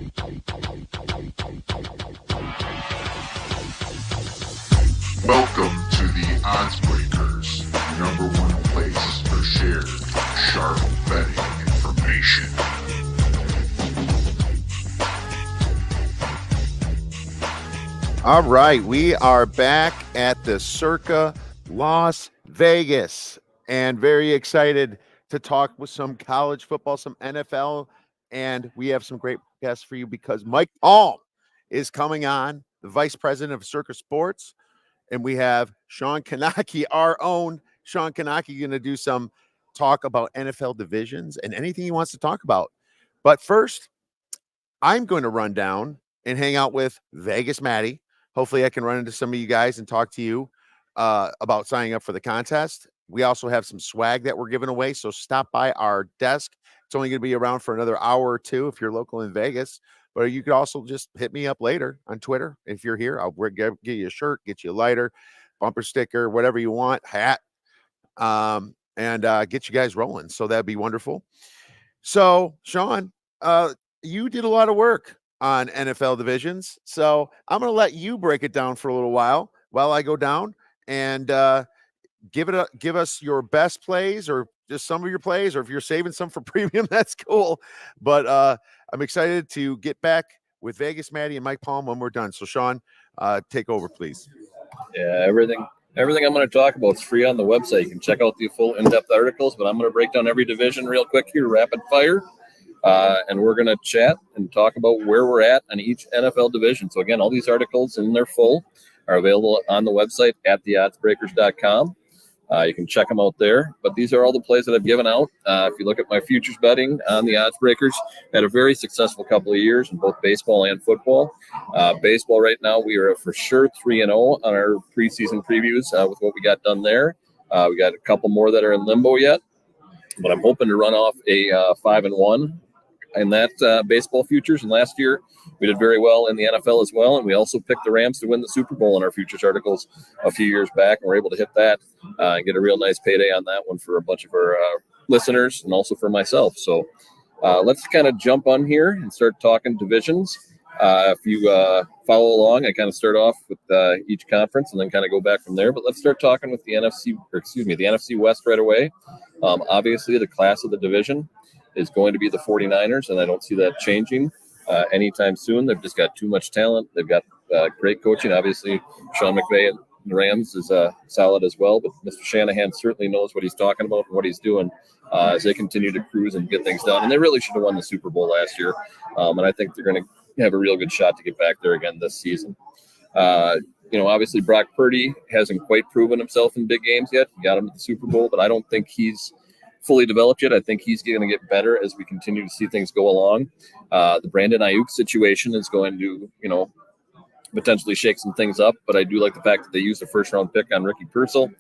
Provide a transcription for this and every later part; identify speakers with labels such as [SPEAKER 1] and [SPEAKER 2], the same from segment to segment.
[SPEAKER 1] Welcome to the Odds Breakers, number one place for shared, sharp betting information.
[SPEAKER 2] All right, we are back at the Circa Las Vegas, and very excited to talk with some college football, some NFL, and we have some great guests for you because Mike Palm is coming on, the vice president of Circa Sports. And we have Sean Kanaki, our own Sean Kanaki, going to do some talk about NFL divisions and anything he wants to talk about. But first, I'm going to run down and hang out with Vegas Matty. Hopefully I can run into some of you guys and talk to you about signing up for the contest. We also have some swag that we're giving away, so stop by our desk. It's only going to be around for another hour or two if you're local in Vegas. But you could also just hit me up later on Twitter. If you're here, I'll get you a shirt, get you a lighter, bumper sticker, whatever you want, hat, and get you guys rolling. So that'd be wonderful. So, Sean, you did a lot of work on NFL divisions. So I'm going to let you break it down for a little while I go down and give us your best plays or just some of your plays, or if you're saving some for premium, that's cool. But I'm excited to get back with Vegas Matty and Mike Palm when we're done. So Sean, take over, please.
[SPEAKER 3] Yeah, everything I'm going to talk about is free on the website. You can check out the full in-depth articles, but I'm going to break down every division real quick here, rapid fire. And we're going to chat and talk about where we're at on each NFL division. So again, all these articles in their full are available on the website at theoddsbreakers.com. You can check them out there, but these are all the plays that I've given out. If you look at my futures betting on the Odds Breakers, had a very successful couple of years in both baseball and football. Baseball right now, we are for sure 3-0 on our preseason previews with what we got done there. We got a couple more that are in limbo yet, but I'm hoping to run off a 5-1 in that baseball futures. And last year we did very well in the NFL as well. And we also picked the Rams to win the Super Bowl in our futures articles a few years back. And we're able to hit that and get a real nice payday on that one for a bunch of our listeners and also for myself. So let's kind of jump on here and start talking divisions. If you follow along, I kind of start off with each conference and then kind of go back from there. But let's start talking with the NFC West right away. Obviously, the class of the division is going to be the 49ers, and I don't see that changing anytime soon. They've just got too much talent. They've got great coaching. Obviously, Sean McVay and the Rams is solid as well, but Mr. Shanahan certainly knows what he's talking about and what he's doing as they continue to cruise and get things done. And they really should have won the Super Bowl last year, and I think they're going to have a real good shot to get back there again this season. Obviously Brock Purdy hasn't quite proven himself in big games yet. He got him to the Super Bowl, but I don't think he's fully developed yet. I think he's going to get better as we continue to see things go along. The Brandon Ayuk situation is going to, potentially shake some things up, but I do like the fact that they used a first-round pick on Ricky Pearsall.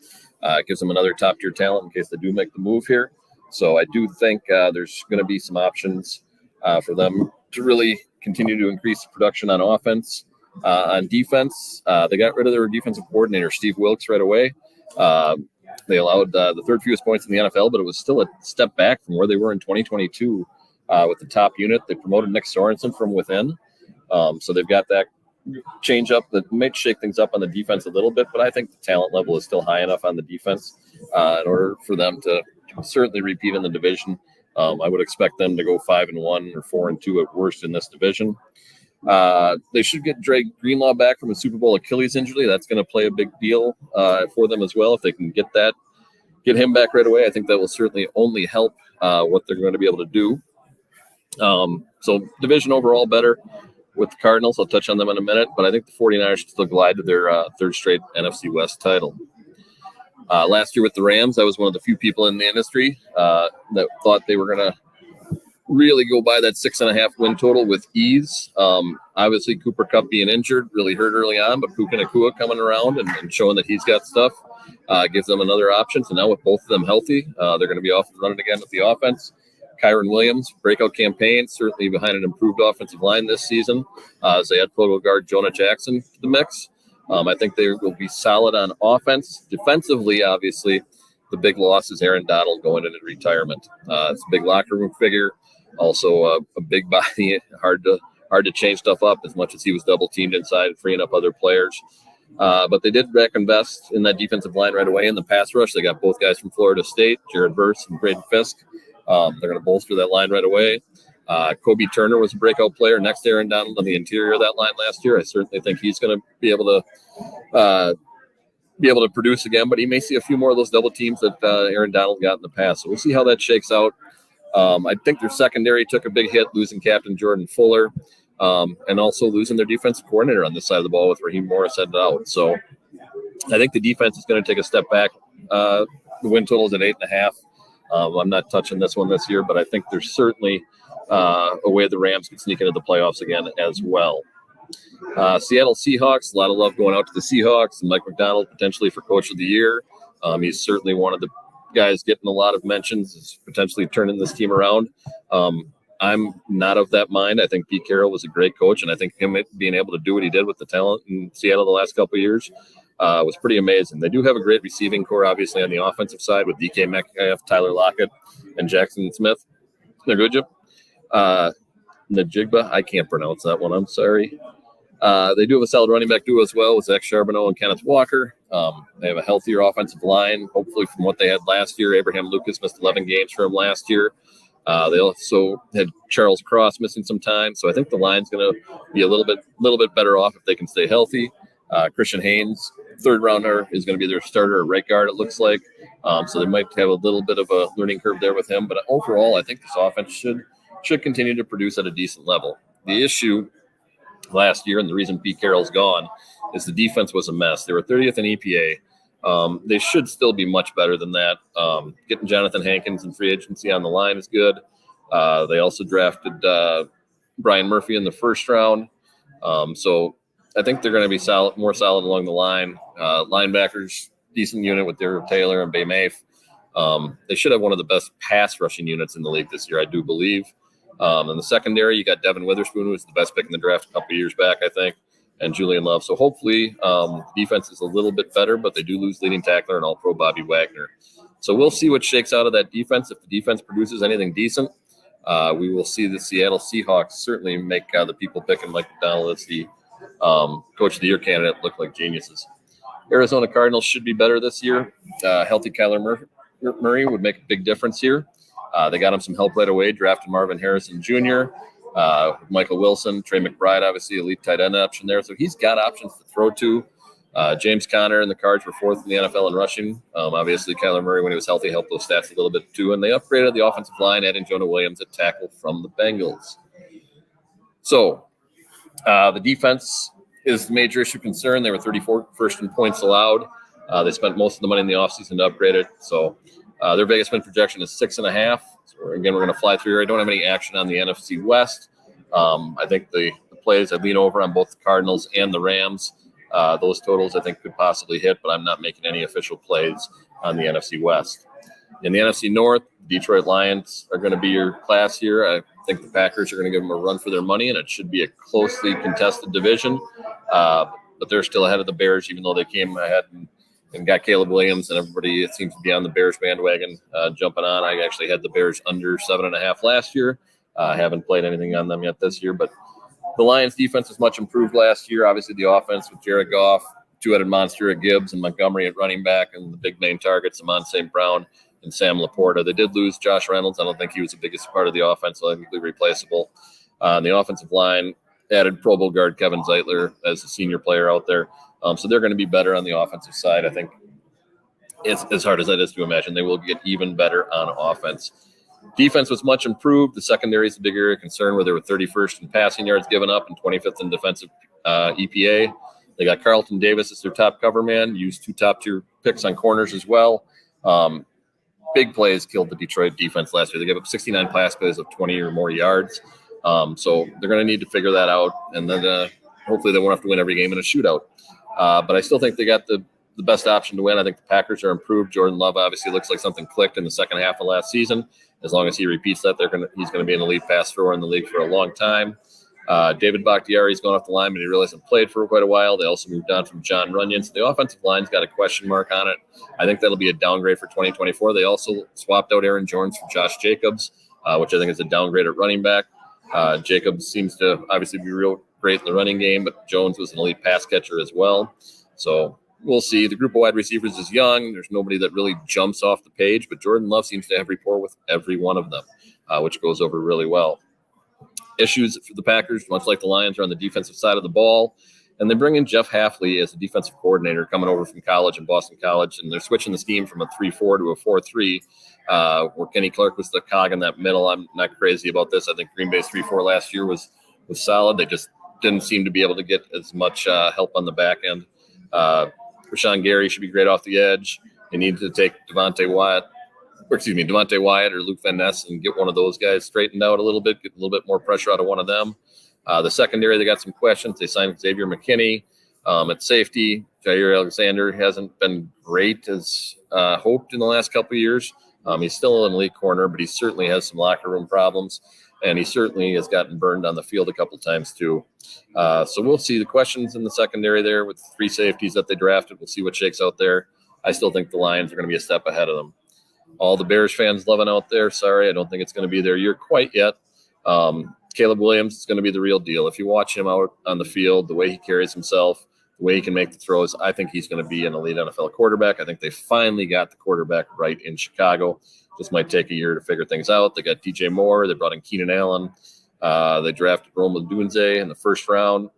[SPEAKER 3] It gives them another top-tier talent in case they do make the move here. So I do think there's going to be some options for them to really continue to increase production on offense. On defense, they got rid of their defensive coordinator, Steve Wilkes, right away. They allowed the third fewest points in the NFL, but it was still a step back from where they were in 2022 with the top unit. They promoted Nick Sorensen from within. So they've got that change up that might shake things up on the defense a little bit, but I think the talent level is still high enough on the defense in order for them to certainly repeat in the division. I would expect them to go 5-1 or 4-2 at worst in this division. They should get Dre Greenlaw back from a Super Bowl Achilles injury. That's going to play a big deal for them as well. If they can get him back right away, I think that will certainly only help what they're going to be able to do. So division overall better with the Cardinals. I'll touch on them in a minute, but I think the 49ers should still glide to their third straight NFC West title. Last year with the Rams, I was one of the few people in the industry that thought they were going to really go by that 6.5 win total with ease. Obviously, Cooper Kupp being injured really hurt early on, but Puka Nacua coming around and showing that he's got stuff gives them another option. So now with both of them healthy, they're going to be off and running again with the offense. Kyron Williams, breakout campaign, certainly behind an improved offensive line this season. As they add photo guard Jonah Jackson to the mix. I think they will be solid on offense. Defensively, obviously, the big loss is Aaron Donald going into retirement. It's a big locker room figure. Also, a big body, hard to hard to change stuff up as much as he was double teamed inside and freeing up other players. But they did back invest in that defensive line right away in the pass rush. They got both guys from Florida State, Jared Verse and Braden Fisk. They're going to bolster that line right away. Kobe Turner was a breakout player next to Aaron Donald on the interior of that line last year. I certainly think he's going to be able to produce again, but he may see a few more of those double teams that Aaron Donald got in the past. So we'll see how that shakes out. I think their secondary took a big hit, losing captain Jordan Fuller, and also losing their defensive coordinator on this side of the ball with Raheem Morris headed out. So I think the defense is going to take a step back. The win total is at 8.5. I'm not touching this one this year, but I think there's certainly a way the Rams can sneak into the playoffs again as well. Seattle Seahawks, a lot of love going out to the Seahawks, and Mike McDonald potentially for Coach of the Year. He's certainly one of the guys getting a lot of mentions, is potentially turning this team around. I'm not of that mind. I think Pete Carroll was a great coach, and I think him being able to do what he did with the talent in Seattle the last couple of years was pretty amazing. They do have a great receiving core, obviously, on the offensive side with DK Metcalf, Tyler Lockett, and Jackson Smith. They're good, Jim. Najigba, I can't pronounce that one. I'm sorry. They do have a solid running back duo as well with Zach Charbonneau and Kenneth Walker. They have a healthier offensive line, hopefully from what they had last year. Abraham Lucas missed 11 games for him last year. They also had Charles Cross missing some time, so I think the line's going to be a little bit better off if they can stay healthy. Christian Haynes, third rounder, is going to be their starter at right guard, it looks like. So they might have a little bit of a learning curve there with him. But overall, I think this offense should continue to produce at a decent level. The issue last year, and the reason Pete Carroll's gone, is the defense was a mess. They were 30th in EPA. They should still be much better than that. Getting Jonathan Hankins in free agency on the line is good. They also drafted Brian Murphy in the first round. So I think they're going to be more solid along the line. Linebackers, decent unit with Darrell Taylor and Bay Mafe. They should have one of the best pass rushing units in the league this year, I do believe. In the secondary, you got Devin Witherspoon, who was the best pick in the draft a couple of years back, I think, and Julian Love. So hopefully defense is a little bit better, but they do lose leading tackler and all-pro Bobby Wagner. So we'll see what shakes out of that defense. If the defense produces anything decent, we will see the Seattle Seahawks certainly make the people picking Mike McDonald as the Coach of the Year candidate look like geniuses. Arizona Cardinals should be better this year. Healthy Kyler Murray would make a big difference here. They got him some help right away, drafted Marvin Harrison Jr., Michael Wilson, Trey McBride, obviously elite tight end option there. So he's got options to throw to. James Conner and the Cards were fourth in the NFL in rushing. Obviously, Kyler Murray, when he was healthy, helped those stats a little bit too. And they upgraded the offensive line, adding Jonah Williams at tackle from the Bengals. So the defense is the major issue concern. They were 34st in points allowed. They spent most of the money in the offseason to upgrade it. So their Vegas win projection is 6.5. So again, we're going to fly through here. I don't have any action on the NFC West. I think the plays I lean over on both the Cardinals and the Rams. Those totals I think could possibly hit, but I'm not making any official plays on the NFC West. In the NFC North, Detroit Lions are going to be your class here. I think the Packers are going to give them a run for their money, and it should be a closely contested division. But they're still ahead of the Bears, even though they came ahead and got Caleb Williams, and everybody seems to be on the Bears bandwagon jumping on. I actually had the Bears under 7.5 last year. I haven't played anything on them yet this year, but the Lions defense was much improved last year. Obviously the offense with Jared Goff, two-headed monster at Gibbs and Montgomery at running back, and the big main targets, Amon St. Brown and Sam Laporta. They did lose Josh Reynolds. I don't think he was the biggest part of the offense, so I think he'll be replaceable. The offensive line added Pro Bowl guard Kevin Zeitler as a senior player out there. So they're going to be better on the offensive side. I think it's as hard as that is to imagine. They will get even better on offense. Defense was much improved. The secondary is the big area of concern, where they were 31st in passing yards given up and 25th in defensive EPA. They got Carlton Davis as their top cover man, used 2 top-tier picks on corners as well. Big plays killed the Detroit defense last year. They gave up 69 pass plays of 20 or more yards. So they're going to need to figure that out, and then hopefully they won't have to win every game in a shootout. But I still think they got the best option to win. I think the Packers are improved. Jordan Love obviously looks like something clicked in the second half of last season. As long as he repeats that, he's going to be an elite pass thrower in the league for a long time. David Bakhtiari's gone off the line, but he really hasn't played for quite a while. They also moved on from John Runyon. So the offensive line's got a question mark on it. I think that'll be a downgrade for 2024. They also swapped out Aaron Jones for Josh Jacobs, which I think is a downgrade at running back. Jacobs seems to obviously be real great in the running game, but Jones was an elite pass catcher as well. So we'll see. The group of wide receivers is young. There's nobody that really jumps off the page, but Jordan Love seems to have rapport with every one of them, which goes over really well. Issues for the Packers, much like the Lions, are on the defensive side of the ball. And they bring in Jeff Hafley as a defensive coordinator coming over from college in Boston College. And they're switching the scheme from a 3-4 to a 4-3, where Kenny Clark was the cog in that middle. I'm not crazy about this. I think Green Bay's 3-4 last year was solid. They just didn't seem to be able to get as much help on the back end. Rashawn Gary should be great off the edge. They need to take Devontae Wyatt or Luke Van Ness and get one of those guys straightened out a little bit, get a little bit more pressure out of one of them. The secondary, they got some questions. They signed Xavier McKinney at safety. Jair Alexander hasn't been great as hoped in the last couple of years. He's still an elite corner, but he certainly has some locker room problems, and he certainly has gotten burned on the field a couple times too. So we'll see the questions in the secondary there with 3 safeties that they drafted. We'll see what shakes out there. I still think the Lions are going to be a step ahead of them. All the Bears fans loving out there, sorry, I don't think it's going to be their year quite yet. Caleb Williams is going to be the real deal. If you watch him out on the field, the way he carries himself, the way he can make the throws, I think he's going to be an elite NFL quarterback. I think they finally got the quarterback right in Chicago. Just might take a year to figure things out. They got DJ Moore. They brought in Keenan Allen. They drafted Rome Odunze in the first round,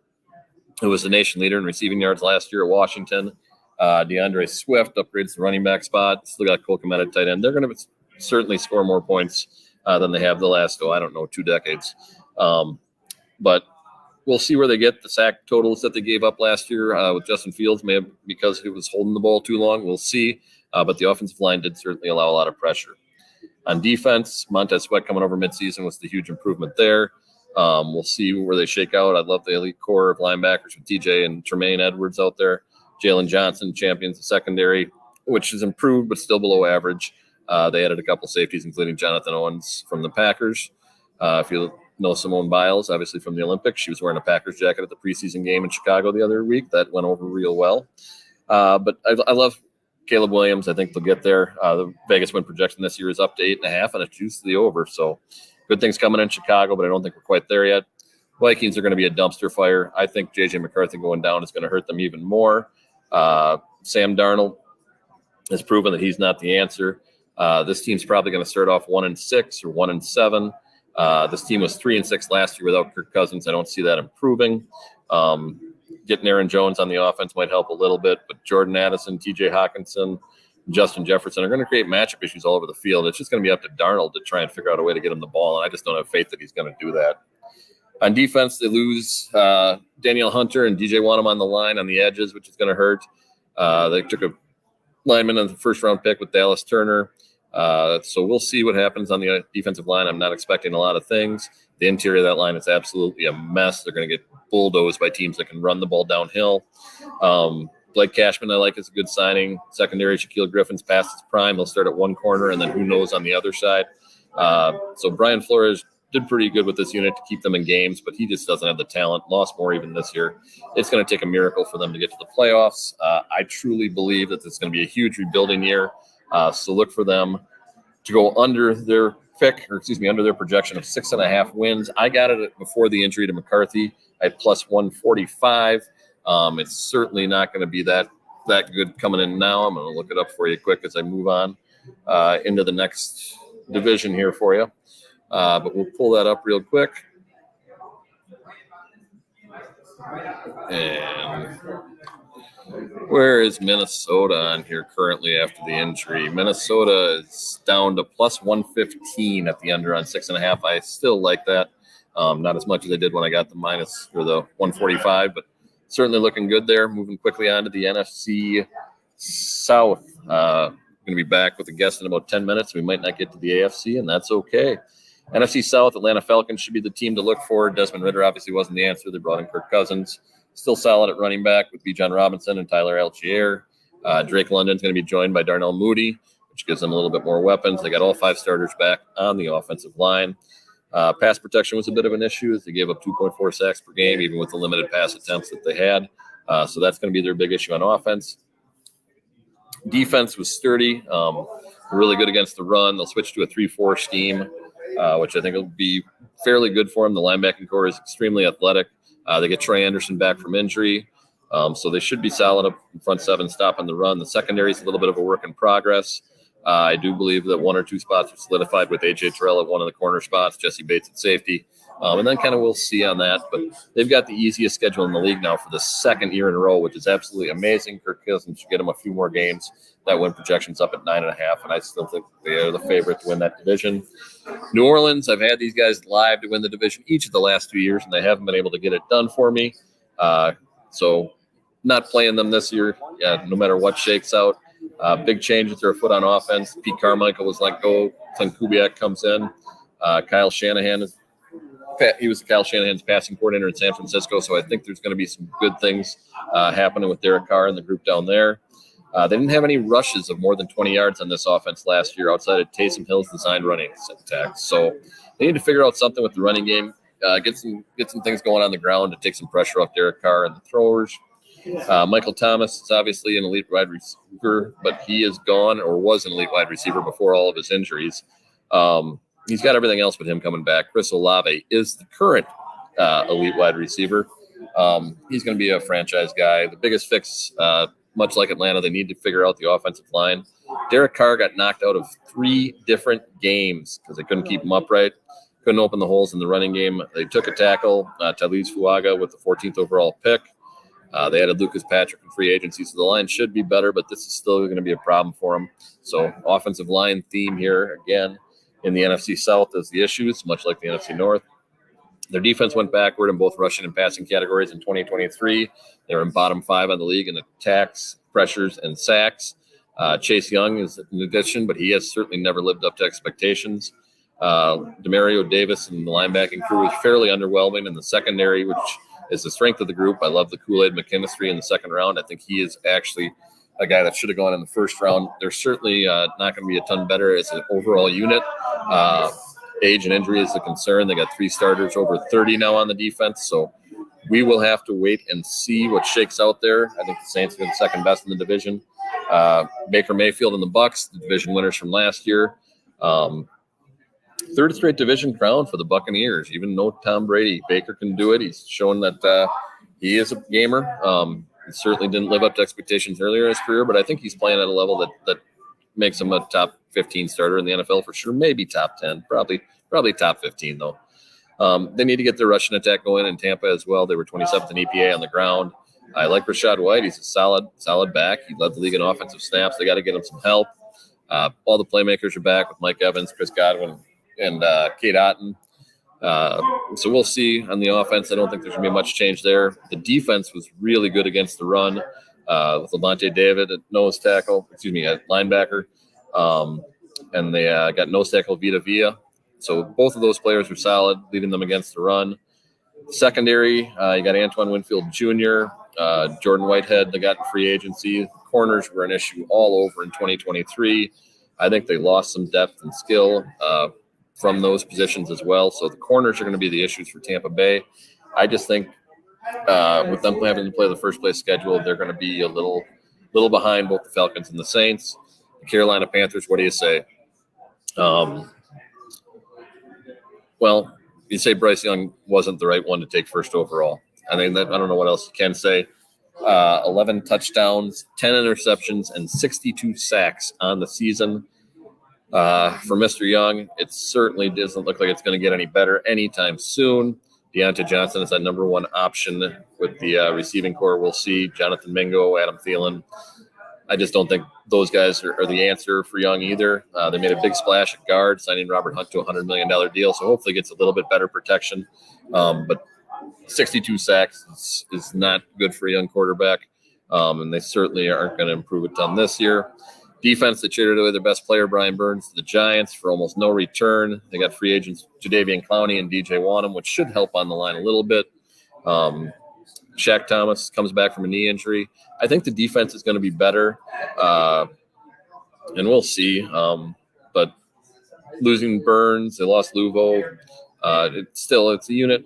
[SPEAKER 3] who was the nation leader in receiving yards last year at Washington. DeAndre Swift upgrades the running back spot. Still got Cole Kmet at tight end. They're going to certainly score more points than they have the last, 2 decades. But we'll see where they get the sack totals that they gave up last year with Justin Fields, maybe because he was holding the ball too long. We'll see. But the offensive line did certainly allow a lot of pressure. On defense, Montez Sweat coming over midseason was the huge improvement there. We'll see where they shake out. I love the elite core of linebackers with TJ and Tremaine Edwards out there. Jalen Johnson champions the secondary, which is improved but still below average. They added a couple safeties, including Jonathan Owens from the Packers. If you know Simone Biles, obviously from the Olympics, she was wearing a Packers jacket at the preseason game in Chicago the other week. That went over real well. But I love Caleb Williams. I think they'll get there. The Vegas win projection this year is up to 8.5, and it's juiced to the over. So good things coming in Chicago, but I don't think we're quite there yet. Vikings are going to be a dumpster fire. I think J.J. McCarthy going down is going to hurt them even more. Sam Darnold has proven that he's not the answer. This team's probably going to start off 1-6 or 1-7. This team was 3-6 last year without Kirk Cousins. I don't see that improving. Getting Aaron Jones on the offense might help a little bit, but Jordan Addison, TJ Hawkinson, Justin Jefferson are going to create matchup issues all over the field. It's just going to be up to Darnold to try and figure out a way to get him the ball, and I just don't have faith that he's going to do that. On defense, they lose Daniel Hunter and DJ Wanham on the line on the edges, which is going to hurt. They took a lineman in the first-round pick with Dallas Turner. So we'll see what happens on the defensive line. I'm not expecting a lot of things. The interior of that line is absolutely a mess. They're going to get bulldozed by teams that can run the ball downhill. Blake Cashman, I like, is a good signing. Secondary, Shaquille Griffin's past his prime. He'll start at one corner, and then who knows on the other side. So Brian Flores did pretty good with this unit to keep them in games, but he just doesn't have the talent. Lost more even this year. It's going to take a miracle for them to get to the playoffs. I truly believe that this is going to be a huge rebuilding year. So look for them to go under their under their projection of 6.5 wins. I got it before the injury to McCarthy at plus 145. It's certainly not going to be that good coming in now. I'm going to look it up for you quick as I move on into the next division here for you. But we'll pull that up real quick. And where is Minnesota on here currently after the injury? Minnesota is down to plus 115 at the under on 6.5. I still like that. Not as much as I did when I got the minus or the 145, but certainly looking good there. Moving quickly on to the NFC South. Going to be back with a guest in about 10 minutes. We might not get to the AFC, and that's okay. NFC South, Atlanta Falcons should be the team to look for. Desmond Ridder obviously wasn't the answer. They brought in Kirk Cousins. Still solid at running back with Bijan Robinson and Tyler Algier. Drake London's going to be joined by Darnell Mooney, which gives them a little bit more weapons. They got all 5 starters back on the offensive line. Pass protection was a bit of an issue as they gave up 2.4 sacks per game, even with the limited pass attempts that they had. So that's going to be their big issue on offense. Defense was sturdy, really good against the run. They'll switch to a 3-4 scheme which I think will be fairly good for him. The linebacking core is extremely athletic. They get Trey Anderson back from injury, so they should be solid up in front seven, stopping the run. The secondary is a little bit of a work in progress. I do believe that one or two spots are solidified with A.J. Terrell at one of the corner spots, Jesse Bates at safety. And then kind of we'll see on that. But they've got the easiest schedule in the league now for the second year in a row, which is absolutely amazing. Kirk Cousins should get them a few more games. That win projection's up at 9.5, and I still think they are the favorite to win that division. New Orleans, I've had these guys live to win the division each of the last 2 years, and they haven't been able to get it done for me. So not playing them this year, no matter what shakes out. Big change with their foot on offense. Pete Carmichael was let go. Glenn Kubiak comes in. Kyle Shanahan he was Kyle Shanahan's passing coordinator in San Francisco, so I think there's going to be some good things happening with Derek Carr and the group down there. They didn't have any rushes of more than 20 yards on this offense last year outside of Taysom Hill's designed running attacks. So they need to figure out something with the running game, get some things going on the ground to take some pressure off Derek Carr and the throwers. Michael Thomas is obviously an elite wide receiver, but he is gone or was an elite wide receiver before all of his injuries. He's got everything else but him coming back. Chris Olave is the current elite wide receiver. He's going to be a franchise guy. The biggest fix, much like Atlanta, they need to figure out the offensive line. Derek Carr got knocked out of 3 different games because they couldn't keep him upright, couldn't open the holes in the running game. They took a tackle, Taliz Fuaga, with the 14th overall pick. They added Lucas Patrick in free agency, so the line should be better, but this is still going to be a problem for them. So offensive line theme here again in the NFC South is the issues, much like the NFC North. Their defense went backward in both rushing and passing categories in 2023. They were in bottom 5 on the league in attacks, pressures, and sacks. Chase Young is an addition, but he has certainly never lived up to expectations. Demario Davis and the linebacking crew is fairly underwhelming in the secondary, which is the strength of the group. I love the Kool-Aid McKinstry in the second round. I think he is actually a guy that should have gone in the first round. They're certainly not going to be a ton better as an overall unit. Age and injury is a concern. They got 3 starters over 30 now on the defense, so we will have to wait and see what shakes out there. I think the Saints are the second best in the division. Baker Mayfield and the Bucs, the division winners from last year. 3rd straight division crown for the Buccaneers. Even though Tom Brady, Baker can do it. He's shown that he is a gamer. He certainly didn't live up to expectations earlier in his career, but I think he's playing at a level that makes him a top 15 starter in the NFL for sure. Maybe top 10, probably top 15 though. They need to get their rushing attack going in Tampa as well. They were 27th in EPA on the ground. I like Rachaad White. He's a solid back. He led the league in offensive snaps. They got to get him some help. All the playmakers are back with Mike Evans, Chris Godwin, and Kate Otten. So we'll see on the offense. I don't think there's going to be much change there. The defense was really good against the run with Levante David at linebacker. And they got nose tackle Vita Villa. So both of those players are solid, leaving them against the run. Secondary, you got Antoine Winfield Jr., Jordan Whitehead, they got in free agency. The corners were an issue all over in 2023. I think they lost some depth and skill from those positions as well. So the corners are going to be the issues for Tampa Bay. I just think with them having to play the first place schedule, they're going to be a little behind both the Falcons and the Saints. The Carolina Panthers, what do you say? Well, you say Bryce Young wasn't the right one to take first overall. I mean, I don't know what else you can say. 11 touchdowns, 10 interceptions, and 62 sacks on the season. For Mr. Young, it certainly doesn't look like it's going to get any better anytime soon. Deontay Johnson is that number 1 option with the receiving core. We'll see. Jonathan Mingo, Adam Thielen. I just don't think those guys are the answer for Young either. They made a big splash at guard, signing Robert Hunt to a $100 million deal, so hopefully gets a little bit better protection. But 62 sacks is not good for a young quarterback, and they certainly aren't going to improve a ton this year. Defense, they traded away their best player, Brian Burns, to the Giants for almost no return. They got free agents Jadeveon Clowney and DJ Wanham, which should help on the line a little bit. Shaq Thomas comes back from a knee injury. I think the defense is going to be better, and we'll see. But losing Burns, they lost Luvo. It's a unit.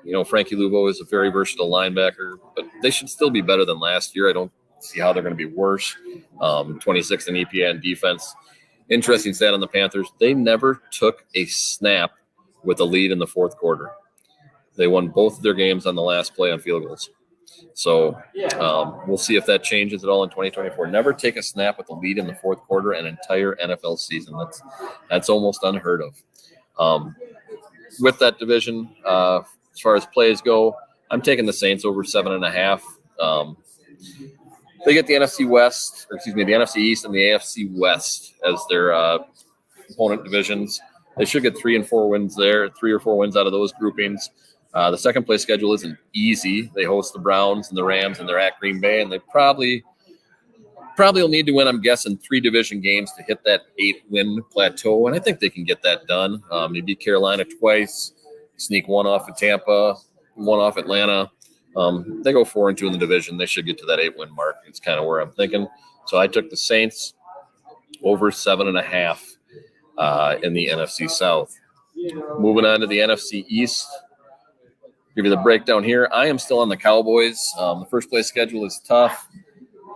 [SPEAKER 3] You know, Frankie Luvo is a very versatile linebacker, but they should still be better than last year. I don't see how they're going to be worse. 26th in EPA and defense. Interesting stat on the Panthers. They never took a snap with a lead in the fourth quarter. They won both of their games on the last play on field goals. So we'll see if that changes at all in 2024. Never take a snap with a lead in the fourth quarter an entire NFL season. That's almost unheard of. With that division, as far as plays go, I'm taking the Saints over 7.5. They get the NFC West, or excuse me, the NFC East and the AFC West as their opponent divisions. They should get 3 and 4 wins there, 3 or 4 wins out of those groupings. The second place schedule isn't easy. They host the Browns and the Rams, and they're at Green Bay, and they probably will need to win, I'm guessing, 3 division games to hit that 8-win plateau, and I think they can get that done. They beat Carolina twice, sneak 1 off of Tampa, 1 off Atlanta. They go 4-2 in the division. They should get to that 8-win mark. It's kind of where I'm thinking. So I took the Saints over 7.5 in the NFC South. Moving on to the NFC East. Give you the breakdown here. I am still on the Cowboys. The first place schedule is tough,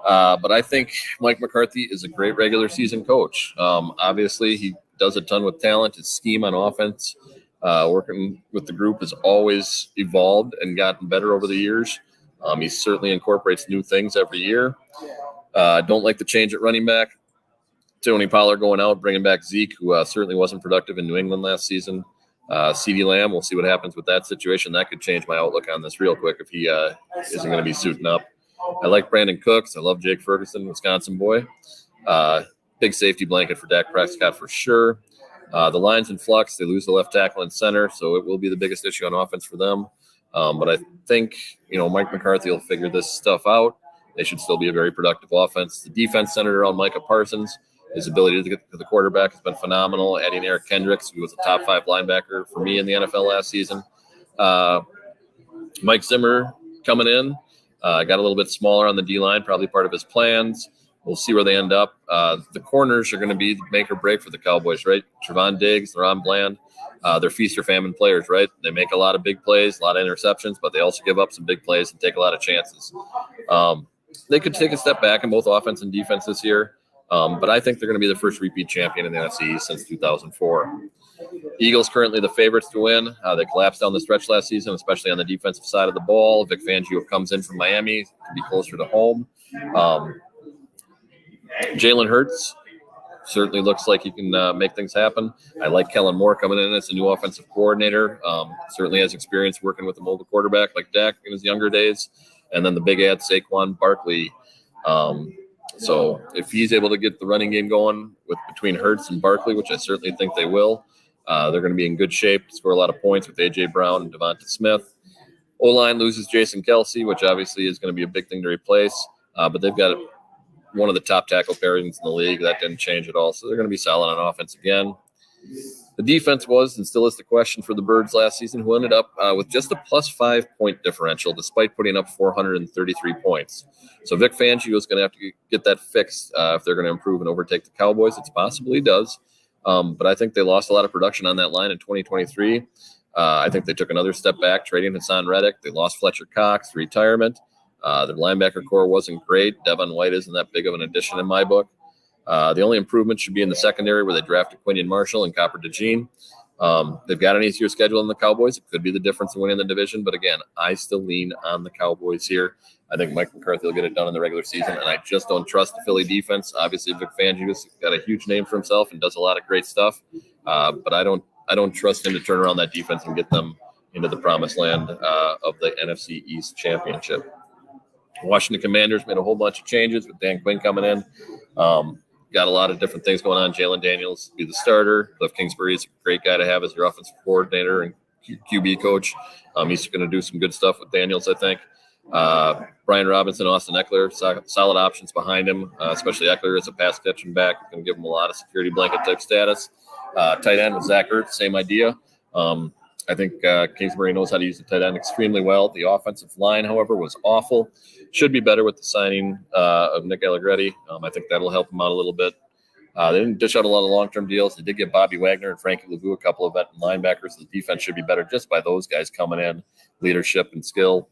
[SPEAKER 3] but I think Mike McCarthy is a great regular season coach. Obviously, he does a ton with talent. His scheme on offense, working with the group, has always evolved and gotten better over the years. He certainly incorporates new things every year. Don't like the change at running back. Tony Pollard going out, bringing back Zeke, who certainly wasn't productive in New England last season. CeeDee Lamb, we'll see what happens with that situation. That could change my outlook on this real quick if he isn't going to be suiting up. I like Brandon Cooks. I love Jake Ferguson, Wisconsin boy. Big safety blanket for Dak Prescott for sure. The line's in flux. They lose the left tackle and center, so it will be the biggest issue on offense for them. But I think, Mike McCarthy will figure this stuff out. They should still be a very productive offense. The defense centered around Micah Parsons. His ability to get to the quarterback has been phenomenal. Adding Eric Kendricks, who was a top 5 linebacker for me in the NFL last season. Mike Zimmer coming in. Got a little bit smaller on the D-line, probably part of his plans. We'll see where they end up. The corners are going to be the make or break for the Cowboys, right? Trevon Diggs, Ron Bland. They're feast or famine players, right? They make a lot of big plays, a lot of interceptions, but they also give up some big plays and take a lot of chances. They could take a step back in both offense and defense this year. But I think they're going to be the first repeat champion in the NFC East since 2004. Eagles currently the favorites to win. They collapsed down the stretch last season, especially on the defensive side of the ball. Vic Fangio comes in from Miami to be closer to home. Jalen Hurts certainly looks like he can make things happen. I like Kellen Moore coming in as a new offensive coordinator. Certainly has experience working with a mobile quarterback like Dak in his younger days. And then the big ad, Saquon Barkley. So if he's able to get the running game going between Hurts and Barkley, which I certainly think they will, they're going to be in good shape to score a lot of points with A.J. Brown and Devonta Smith. O-line loses Jason Kelsey, which obviously is going to be a big thing to replace. But they've got one of the top tackle pairings in the league. That didn't change at all. So they're going to be solid on offense again. The defense was and still is the question for the Birds last season, who ended up with just a plus 5-point differential despite putting up 433 points. So Vic Fangio is going to have to get that fixed if they're going to improve and overtake the Cowboys. It's possible he does. But I think they lost a lot of production on that line in 2023. I think they took another step back, trading Hassan Reddick. They lost Fletcher Cox to retirement. Their linebacker core wasn't great. Devon White isn't that big of an addition in my book. The only improvement should be in the secondary where they drafted Quinion Marshall and Copper DeJean. They've got an easier schedule than the Cowboys. It could be the difference in winning the division. But again, I still lean on the Cowboys here. I think Mike McCarthy will get it done in the regular season. And I just don't trust the Philly defense. Obviously, Vic Fangio's got a huge name for himself and does a lot of great stuff. But I don't trust him to turn around that defense and get them into the promised land of the NFC East Championship. Washington Commanders made a whole bunch of changes with Dan Quinn coming in. Got a lot of different things going on. Jalen Daniels be the starter. Cliff Kingsbury is a great guy to have as your offensive coordinator and QB coach. He's going to do some good stuff with Daniels, I think. Brian Robinson, Austin Eckler, solid options behind him, especially Eckler as a pass catching back. Going to give him a lot of security blanket type status. Tight end with Zach Ertz, same idea. I think Kingsbury knows how to use the tight end extremely well. The offensive line, however, was awful. Should be better with the signing of Nick Allegretti. I think that'll help him out a little bit. They didn't dish out a lot of long-term deals. They did get Bobby Wagner and Frankie Lavu, a couple of veteran linebackers. The defense should be better just by those guys coming in, leadership and skill.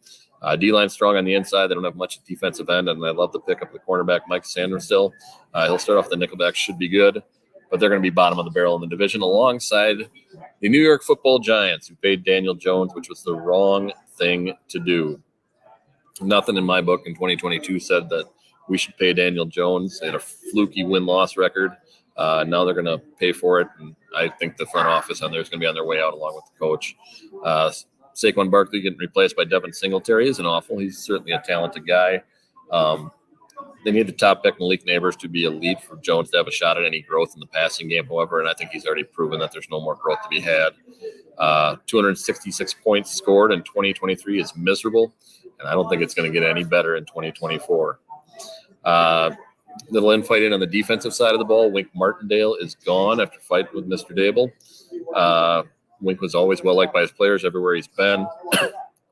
[SPEAKER 3] D-line strong on the inside. They don't have much at defensive end, and I love the pick up the cornerback, Mike Sanders still. He'll start off the nickelback, should be good. but they're going to be bottom of the barrel in the division alongside the New York Football Giants, who paid Daniel Jones, which was the wrong thing to do. Nothing in my book in 2022 said that we should pay Daniel Jones. They had a fluky win-loss record. Now they're going to pay for it, and I think the front office on there is going to be on their way out along with the coach. Saquon Barkley getting replaced by Devin Singletary isn't awful. He's certainly a talented guy. They need the top pick, Malik Neighbors, to be elite for Jones to have a shot at any growth in the passing game, however, and I think he's already proven that there's no more growth to be had. 266 points scored in 2023 is miserable, and I don't think it's going to get any better in 2024. Little infighting on the defensive side of the ball. Wink Martindale is gone after fighting with Mr. Dable. Wink was always well-liked by his players everywhere he's been.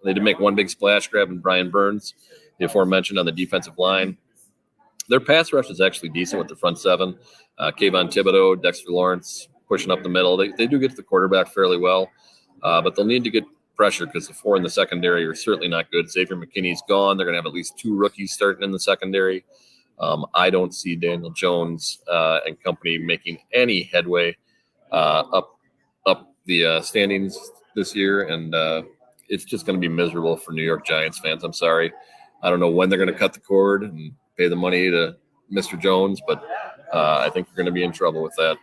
[SPEAKER 3] They did make one big splash grab in Brian Burns, the aforementioned, on the defensive line. Their pass rush is actually decent with the front seven. Kayvon Thibodeau, Dexter Lawrence pushing up the middle. They do get to the quarterback fairly well, but they'll need to get pressure because the four in the secondary are certainly not good. Xavier McKinney's gone. They're going to have at least two rookies starting in the secondary. I don't see Daniel Jones and company making any headway up the standings this year, and it's just going to be miserable for New York Giants fans. I'm sorry. I don't know when they're going to cut the cord and pay the money to Mr. Jones, but I think you're going to be in trouble with that.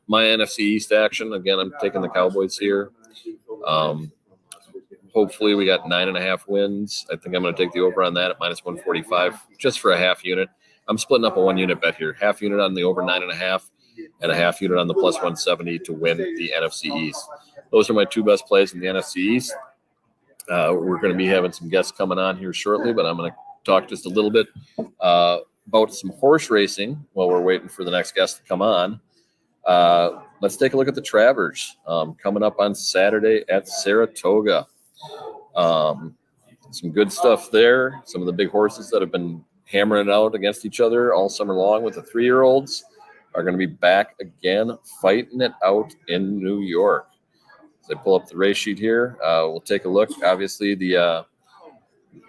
[SPEAKER 3] My NFC East action, again, I'm taking the Cowboys here. Hopefully we got 9.5 wins. I think I'm going to take the over on that at minus 145 just for a half unit. I'm splitting up a 1 unit bet here. Half unit on the over 9.5 and a half unit on the plus 170 to win the NFC East. Those are my two best plays in the NFC East. We're going to be having some guests coming on here shortly, but I'm going to talk just a little bit about some horse racing while we're waiting for the next guest to come on. Let's take a look at the Travers coming up on Saturday at Saratoga. Some good stuff there. Some of the big horses that have been hammering it out against each other all summer long with the 3-year-olds are going to be back again, fighting it out in New York. As I pull up the race sheet here, we'll take a look. Obviously, the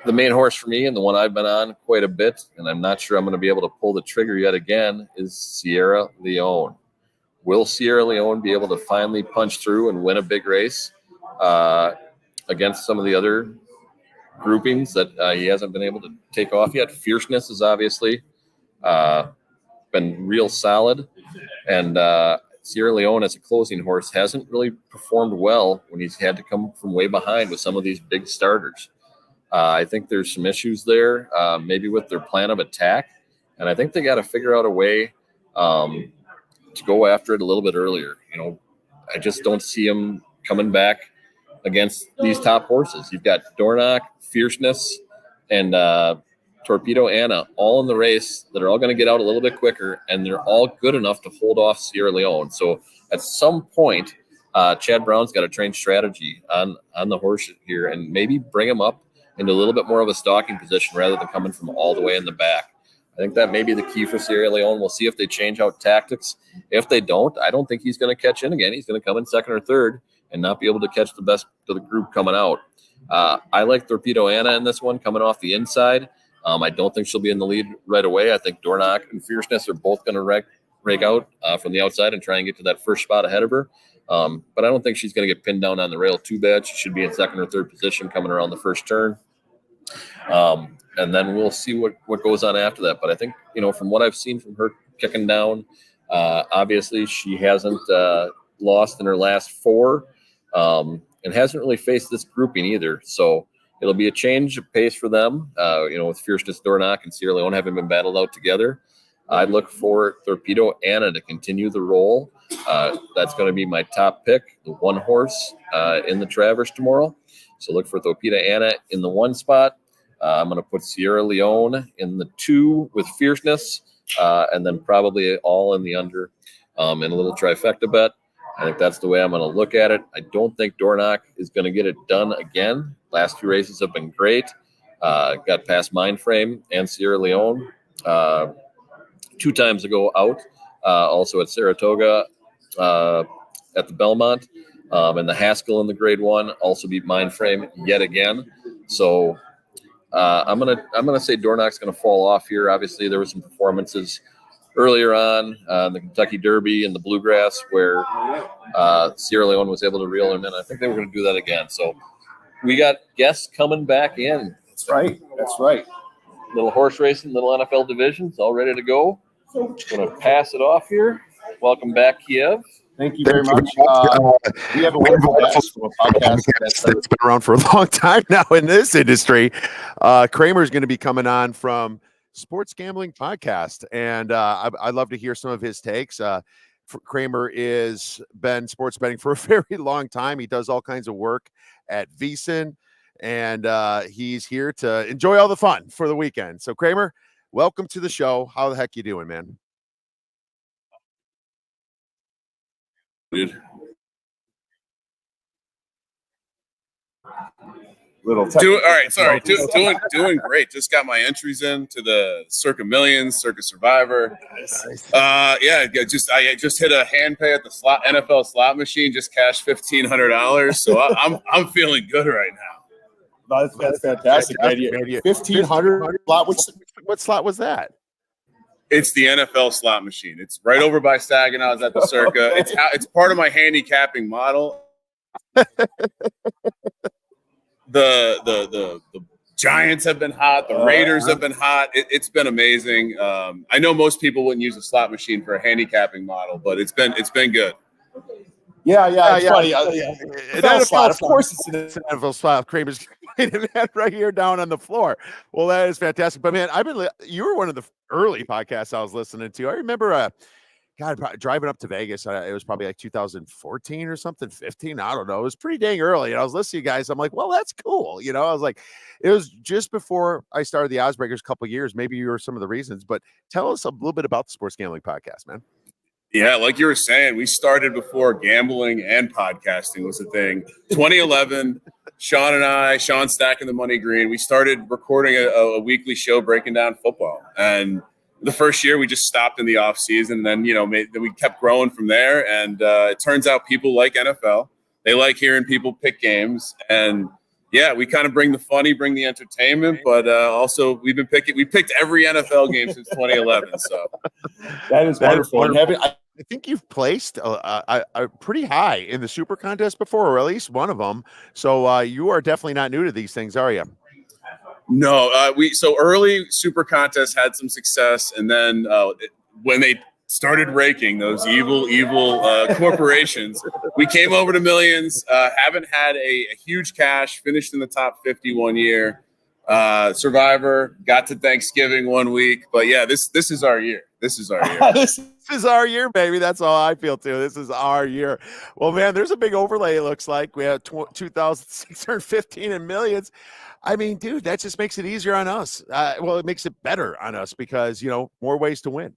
[SPEAKER 3] main horse for me and the one I've been on quite a bit, and I'm not sure I'm going to be able to pull the trigger yet again, is Sierra Leone. Will Sierra Leone be able to finally punch through and win a big race against some of the other groupings that he hasn't been able to take off yet? Fierceness is obviously been real solid, and Sierra Leone as a closing horse hasn't really performed well when he's had to come from way behind with some of these big starters. I think there's some issues there, maybe with their plan of attack, and I think they got to figure out a way to go after it a little bit earlier. You know, I just don't see him coming back against these top horses. You've got Dornoch, Fierceness, and Torpedo Anna all in the race that are all going to get out a little bit quicker, and they're all good enough to hold off Sierra Leone. So at some point, Chad Brown's got to train strategy on the horse here and maybe bring him up into a little bit more of a stalking position rather than coming from all the way in the back. I think that may be the key for Sierra Leone. We'll see if they change out tactics. If they don't, I don't think he's going to catch in again. He's going to come in second or third and not be able to catch the best of the group coming out. I like Torpedo Anna in this one coming off the inside. I don't think she'll be in the lead right away. I think Dornoch and Fierceness are both going to rake out from the outside and try and get to that first spot ahead of her. But I don't think she's going to get pinned down on the rail too bad. She should be in second or third position coming around the first turn. And then we'll see what goes on after that. But I think, you know, from what I've seen from her kicking down, obviously she hasn't lost in her last 4 and hasn't really faced this grouping either. So it'll be a change of pace for them, with Fierceness, Dornoch, and Sierra Leone having been battled out together. I'd look for Torpedo Anna to continue the roll. That's going to be my top pick, the one horse in the Travers tomorrow. So look for Torpedo Anna in the 1 spot. I'm going to put Sierra Leone in the 2 with Fierceness, and then probably all in the under in a little trifecta bet. I think that's the way I'm going to look at it. I don't think Dornoch is going to get it done again. Last 2 races have been great. Got past Mindframe and Sierra Leone 2 times ago out. Also at Saratoga at the Belmont. And the Haskell in the grade 1 also beat Mindframe yet again. So I'm gonna say Dornoch's gonna fall off here. Obviously, there were some performances earlier on the Kentucky Derby and the Bluegrass, where Sierra Leone was able to reel him in. I think they were going to do that again. So we got guests coming back in.
[SPEAKER 4] That's right. That's right.
[SPEAKER 3] Little horse racing, little NFL divisions, all ready to go. I'm going to pass it off here. Welcome back, Kiev.
[SPEAKER 4] Thank you very much. We have a wonderful guest from a podcast
[SPEAKER 2] that's been around for a long time now in this industry. Kramer is going to be coming on from Sports Gambling Podcast, and I'd love to hear some of his takes. Kramer is been sports betting for a very long time. He does all kinds of work at VSiN, and he's here to enjoy all the fun for the weekend. So, Kramer, welcome to the show. How the heck you doing, man?
[SPEAKER 3] Dude.
[SPEAKER 4] Little
[SPEAKER 5] all right, sorry. Doing great. Just got my entries in to the Circa Millions, Circa Survivor.
[SPEAKER 2] Nice.
[SPEAKER 5] I just hit a hand pay at the NFL slot machine. Just cashed $1,500. So I'm feeling good right now.
[SPEAKER 4] That's fantastic. 1,500 slot.
[SPEAKER 2] What slot was that?
[SPEAKER 5] It's the NFL slot machine. It's right over by Saginaw. It's at the Circa. It's part of my handicapping model. The Giants have been hot. The Raiders have been hot. It's been amazing. I know most people wouldn't use a slot machine for a handicapping model, but it's been good.
[SPEAKER 4] Yeah. It's funny.
[SPEAKER 2] NFL
[SPEAKER 4] slot. Of course, it's an
[SPEAKER 2] NFL slot. Kramer's that right here down on the floor. Well, that is fantastic. But man, you were one of the early podcasts I was listening to. I remember, driving up to Vegas. It was probably like 2014 or something, 15. I don't know. It was pretty dang early. And I was listening to you guys. I'm like, well, that's cool. I was like, it was just before I started the Oddsbreakers a couple of years. Maybe you were some of the reasons, but tell us a little bit about the Sports Gambling Podcast, man.
[SPEAKER 5] Yeah, like you were saying, we started before gambling and podcasting was a thing. 2011, Sean Stack and the Money Green, we started recording a weekly show breaking down football. And the first year we just stopped in the off season. And then, we kept growing from there. And it turns out people like NFL. They like hearing people pick games. And yeah, we kind of bring the funny, bring the entertainment, but also we picked every NFL game since 2011. So
[SPEAKER 4] that is wonderful.
[SPEAKER 2] I think you've placed pretty high in the Super Contest before, or at least one of them. So you are definitely not new to these things, are you?
[SPEAKER 5] No, early Super Contest had some success, and then when they started raking those evil corporations, we came over to Millions. Haven't had a huge cash. Finished in the top 50 one year. Survivor got to Thanksgiving one week, but yeah, this is our year. This is our year.
[SPEAKER 2] This is our year, baby. That's all I feel too. This is our year. Well, man, there's a big overlay. It looks like we have 2,615 in Millions. I mean, dude, that just makes it easier on us. It makes it better on us because more ways to win.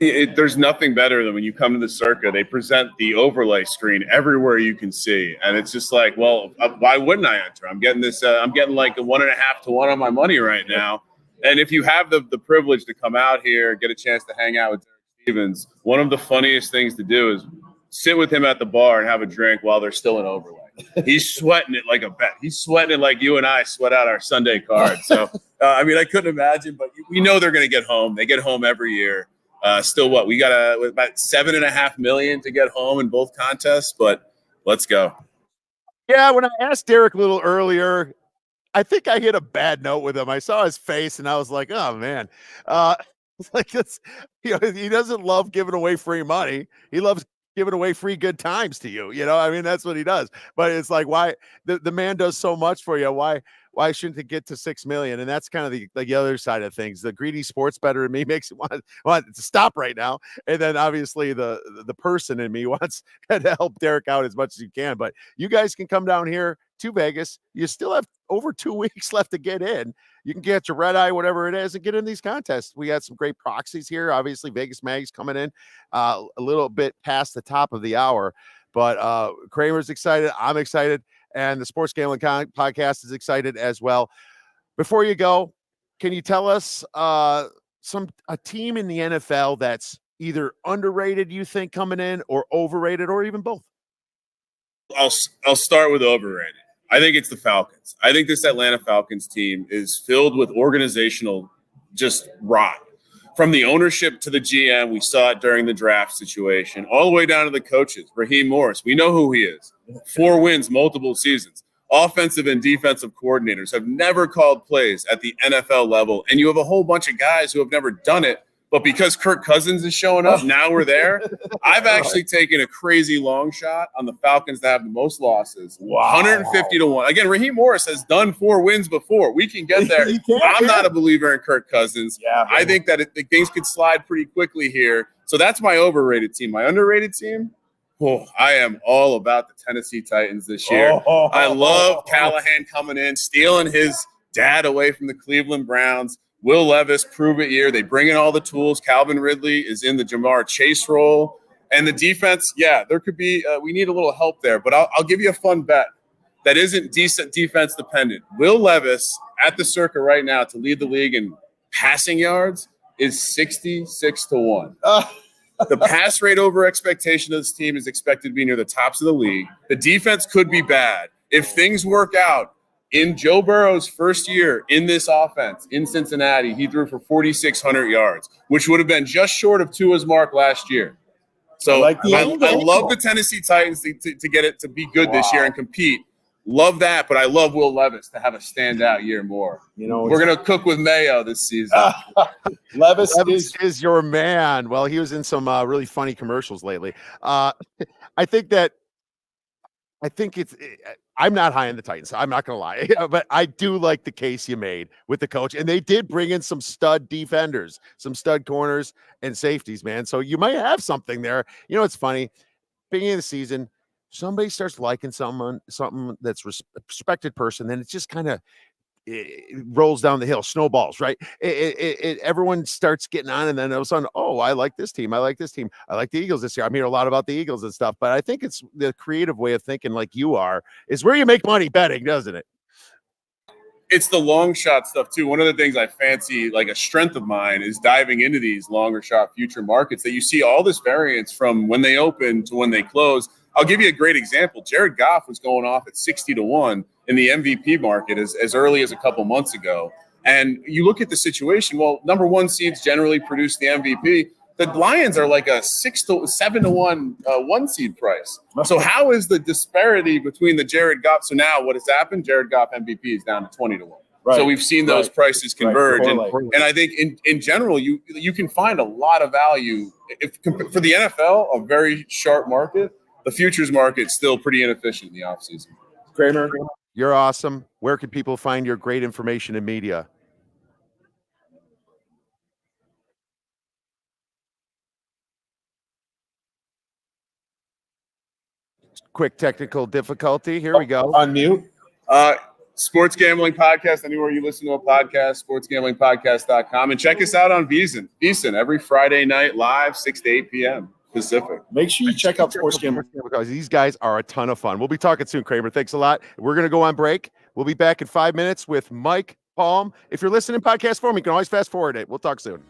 [SPEAKER 5] There's nothing better than when you come to the Circa, they present the overlay screen everywhere you can see. And it's just like, well, why wouldn't I enter? I'm getting this, I'm getting like a 1.5 to 1 on my money right now. And if you have the privilege to come out here, get a chance to hang out with Derek Stevens, one of the funniest things to do is sit with him at the bar and have a drink while they're still in overlay. He's sweating it like a bet. He's sweating it like you and I sweat out our Sunday card. So, I couldn't imagine, but we know they're going to get home. They get home every year. Still we got about $7.5 million to get home in both contests, but let's go.
[SPEAKER 2] Yeah, when I asked Derek a little earlier, I think I hit a bad note with him. I saw his face and I was like, oh man. It's like he doesn't love giving away free money. He loves giving away free good times to you. That's what he does. But it's like, why the man does so much for you. Why shouldn't it get to 6 million? And that's kind of the other side of things. The greedy sports bettor in me makes it want to stop right now. And then obviously the person in me wants to help Derek out as much as you can. But you guys can come down here to Vegas. You still have over 2 weeks left to get in. You can get your red eye, whatever it is, and get in these contests. We got some great proxies here. Obviously, Vegas Mag's coming in a little bit past the top of the hour. But Kramer's excited. I'm excited. And the Sports Gambling Podcast is excited as well. Before you go, can you tell us a team in the NFL that's either underrated, you think, coming in, or overrated, or even both?
[SPEAKER 5] I'll start with overrated. I think it's the Falcons. I think this Atlanta Falcons team is filled with organizational just rot. from the ownership to the GM, we saw it during the draft situation, all the way down to the coaches. Raheem Morris, we know who he is. 4 wins, multiple seasons. Offensive and defensive coordinators have never called plays at the NFL level, and you have a whole bunch of guys who have never done it. But because Kirk Cousins is showing up, now we're there. I've actually taken a crazy long shot on the Falcons to have the most losses. Wow. 150 to 1. Again, Raheem Morris has done 4 wins before. We can get there. I'm not a believer in Kirk Cousins. Yeah, I think that things could slide pretty quickly here. So that's my overrated team. My underrated team, I am all about the Tennessee Titans this year. I love Callahan coming in, stealing his dad away from the Cleveland Browns. Will Levis, prove it year. They bring in all the tools. Calvin Ridley is in the Jamar Chase role. And the defense, there could be we need a little help there. But I'll give you a fun bet that isn't decent defense dependent. Will Levis at the Circa right now to lead the league in passing yards is 66 to 1. The pass rate over expectation of this team is expected to be near the tops of the league. The defense could be bad. If things work out, in Joe Burrow's first year in this offense in Cincinnati, he threw for 4,600 yards, which would have been just short of Tua's mark last year. So I love the Tennessee Titans to get it to be good this year and compete. Love that, but I love Will Levis to have a standout year more. We're going to cook with mayo this season.
[SPEAKER 2] Levis is your man. Well, he was in some really funny commercials lately. I think I'm not high on the Titans. I'm not going to lie, but I do like the case you made with the coach. And they did bring in some stud defenders, some stud corners and safeties, man. So you might have something there. It's funny. Beginning of the season, somebody starts liking something that's respected person, then it just kind of rolls down the hill, snowballs, right? Everyone starts getting on, and then all of a sudden, I like this team. I like this team. I like the Eagles this year. I'm hearing a lot about the Eagles and stuff, but I think it's the creative way of thinking, like you are, is where you make money betting, doesn't it?
[SPEAKER 5] It's the long shot stuff too. One of the things I fancy, like a strength of mine, is diving into these longer shot future markets that you see all this variance from when they open to when they close. I'll give you a great example. Jared Goff was going off at 60 to 1 in the MVP market as early as a couple months ago. And you look at the situation, well, number 1 seeds generally produce the MVP. The Lions are like a 7 to 1 1 seed price. So how is the disparity between the Jared Goff? So now what has happened? Jared Goff MVP is down to 20 to 1. Right. So we've seen those prices converge. Right. And I think in general, you can find a lot of value. For the NFL, a very sharp market, the futures market's still pretty inefficient in the offseason.
[SPEAKER 2] Kramer, you're awesome. Where can people find your great information and media? Quick technical difficulty. Here we go.
[SPEAKER 5] Unmute. Sports Gambling Podcast, anywhere you listen to a podcast, sportsgamblingpodcast.com. And check us out on VSiN every Friday night live, 6 to 8 p.m. Pacific.
[SPEAKER 4] Make sure you check out Sports Gambling
[SPEAKER 2] because these guys are a ton of fun. We'll be talking soon, Kramer. Thanks a lot. We're going to go on break. We'll be back in 5 minutes with Mike Palm. If you're listening podcast form, you can always fast forward it. We'll talk soon.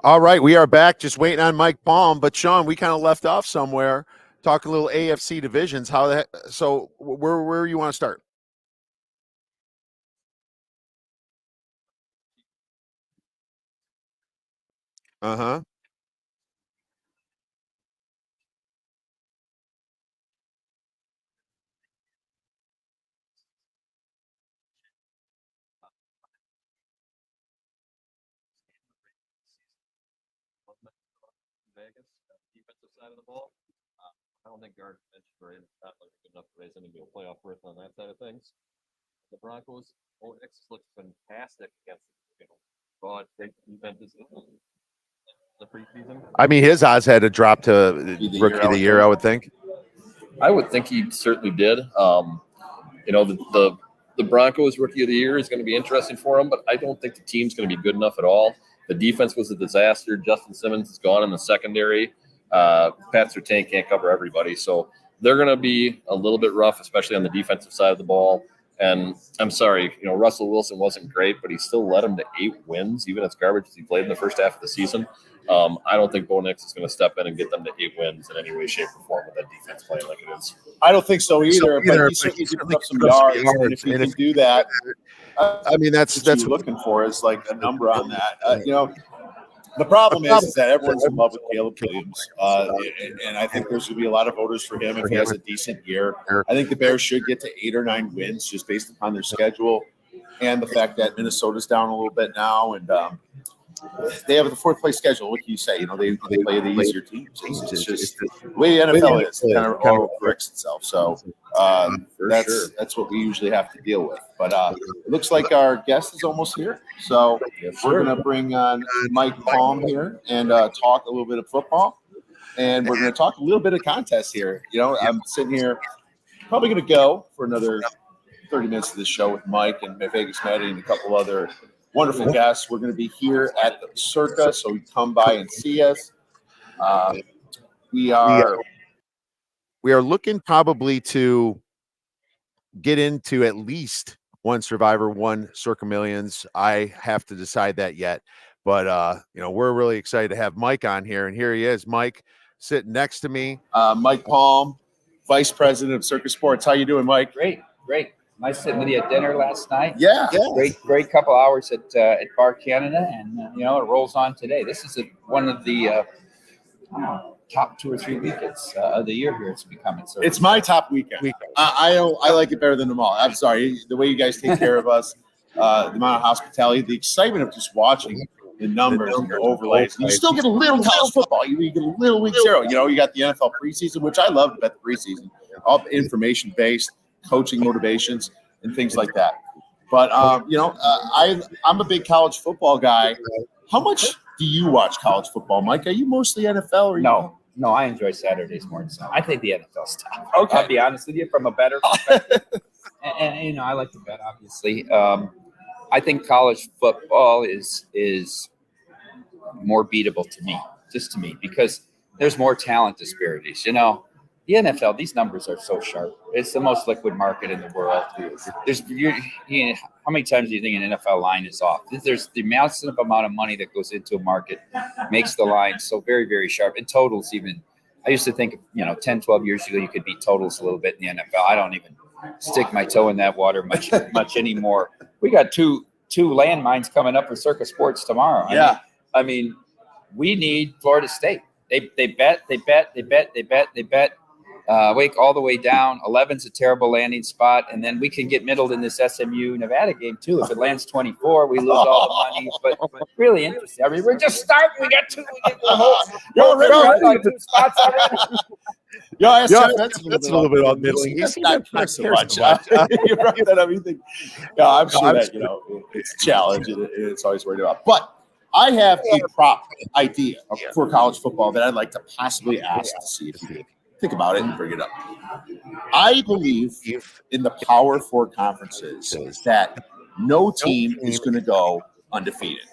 [SPEAKER 2] All right, we are back. Just waiting on Mike Palm, but Sean, we kind of left off somewhere talking a little AFC divisions. How that? So where you want to start? Uh-huh.
[SPEAKER 3] Vegas, defensive side of the ball. I don't think Gardner Minshew is not like good enough to raise any playoff berth on that side of things. The Broncos, X looks fantastic against broad defenses the preseason.
[SPEAKER 2] I mean, his odds had to drop to rookie of the year, I would think.
[SPEAKER 3] I would think he certainly did. The Broncos rookie of the year is going to be interesting for him, but I don't think the team's going to be good enough at all. The defense was a disaster. Justin Simmons is gone in the secondary. Pat Surtain can't cover everybody, so they're going to be a little bit rough, especially on the defensive side of the ball. And I'm sorry, Russell Wilson wasn't great, but he still led them to 8 wins, even as garbage as he played in the first half of the season. I don't think Bo Nix is going to step in and get them to 8 wins in any way, shape, or form with that defense playing like it is.
[SPEAKER 6] I don't think so either. But he certainly put up some yards, and if he can do that,
[SPEAKER 2] I mean, that's
[SPEAKER 6] what you're looking for is like a number on that. The problem is that everyone's in love with Caleb Williams, and I think there's going to be a lot of voters for him if he has a decent year. I think the Bears should get to 8 or 9 wins just based upon their schedule and the fact that Minnesota's down a little bit now, and they have the 4th place schedule. What can you say? They play the easier teams. It's just the way the NFL is. It kind of corrects itself. So that's what we usually have to deal with. But it looks like our guest is almost here. So we're going to bring on Mike Palm here and talk a little bit of football. And we're going to talk a little bit of contest here. I'm sitting here probably going to go for another 30 minutes of this show with Mike and Vegas Matty and a couple other wonderful guests. We're going to be here at the Circa, so you come by and see us. We are
[SPEAKER 2] looking probably to get into at least one Survivor, one Circa Millions. I have to decide that yet, but we're really excited to have Mike on here, and here he is, Mike, sitting next to me.
[SPEAKER 6] Mike Palm, Vice President of Circa Sports. How you doing, Mike?
[SPEAKER 7] Great. Nice sitting with you at dinner last night.
[SPEAKER 6] Yeah.
[SPEAKER 7] Great couple hours at Bar Canada, and it rolls on today. This is one of the top 2 or 3 weekends of the year here. It's becoming. So
[SPEAKER 6] it's my top weekend. I like it better than them all. I'm sorry, the way you guys take care of us, the amount of hospitality, the excitement of just watching the numbers and the overlays. You still get a little college football. You get a little week 0. You got the NFL preseason, which I love about the preseason, all information based. Coaching motivations and things like that. But I'm a big college football guy. How much do you watch college football, Mike? Are you mostly NFL or
[SPEAKER 7] No, I enjoy Saturdays more than Sunday. I think the NFL's tough.
[SPEAKER 6] Okay.
[SPEAKER 7] I'll be honest with you, from a better perspective. and I like to bet, obviously. I think college football is more beatable to me, because there's more talent disparities. The NFL, these numbers are so sharp. It's the most liquid market in the world. How many times do you think an NFL line is off? There's the massive amount of money that goes into a market makes the line so very, very sharp. And totals even. I used to think, 10, 12 years ago, you could beat totals a little bit in the NFL. I don't even stick my toe in that water much anymore. We got two landmines coming up for Circa Sports tomorrow. I mean, we need Florida State. They bet. Wake all the way down. 11's a terrible landing spot, and then we can get middled in this SMU Nevada game too. If it lands 24, we lose all the money. But really interesting. I mean, we're just starting. We got 2. We get the whole. Like 2 spots already.
[SPEAKER 2] That's a little bit on middling.
[SPEAKER 6] He's not so much. You brought that up. You think? Yeah, I'm sure that it's a challenge and it's always worried about. But I have a prop idea for college football that I'd like to possibly ask to see if you think about it and bring it up. I believe in the Power 4 conferences that no team is going to go undefeated.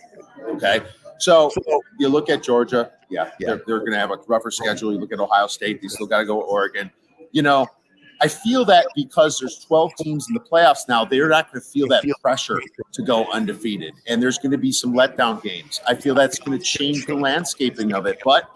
[SPEAKER 6] Okay? So you look at Georgia. They're going to have a rougher schedule. You look at Ohio State. They still got to go Oregon. I I feel that because there's 12 teams in the playoffs now, they're not going to feel that pressure to go undefeated, and there's going to be some letdown games. I feel that's going to change the landscaping of it, but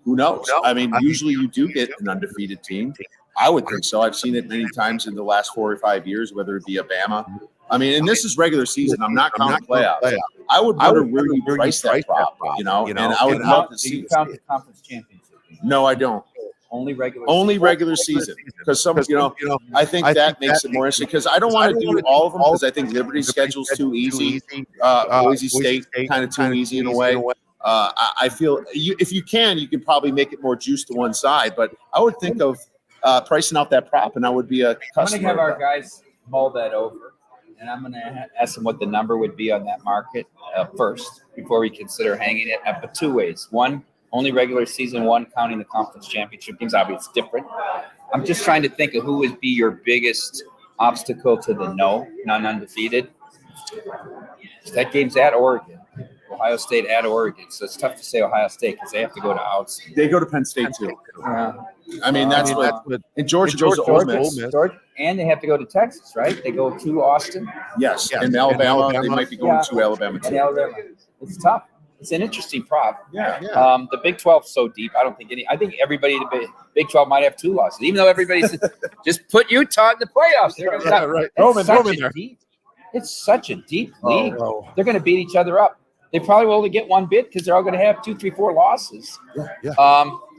[SPEAKER 6] who knows? I mean, usually you do get an undefeated team. I would think so. I've seen it many times in the last 4 or 5 years, whether it be Alabama. I mean, and this is regular season. I'm not counting playoffs. I would wonder where you price that prop, and I would love to see.
[SPEAKER 7] Do you count the conference championship?
[SPEAKER 6] No, I don't.
[SPEAKER 7] Only
[SPEAKER 6] regular season, because I think that makes it more interesting, because I don't want to do all of them, because I think Liberty's schedule's too easy. Boise State kind of too easy in a way. I feel if you can probably make it more juice to one side, but I would think of pricing out that prop, and I would be a customer.
[SPEAKER 7] I'm going to have our guys mull that over, and I'm going to ask them what the number would be on that market first before we consider hanging it. But two ways: one, only regular season; one, counting the conference championship games. Obviously, it's different. I'm just trying to think of who would be your biggest obstacle to the non-undefeated. That game's at Oregon. Ohio State at Oregon, so it's tough to say Ohio State because they have to go to outside.
[SPEAKER 6] They go to Penn State too. I mean, that's what. And Georgia goes to Ole Miss.
[SPEAKER 7] Georgia, and they have to go to Texas, right? They go to Austin.
[SPEAKER 6] Yes, and Alabama. They might be going to Alabama too.
[SPEAKER 7] It's tough. It's an interesting prop.
[SPEAKER 6] Yeah.
[SPEAKER 7] The Big 12 is so deep. I think everybody in the Big 12 might have 2 losses, even though everybody's just put Utah in the playoffs. They're going to
[SPEAKER 2] right.
[SPEAKER 7] It's such a deep league. They're going to beat each other up. They probably will only get one bid because they're all going to have 2, 3, 4 losses.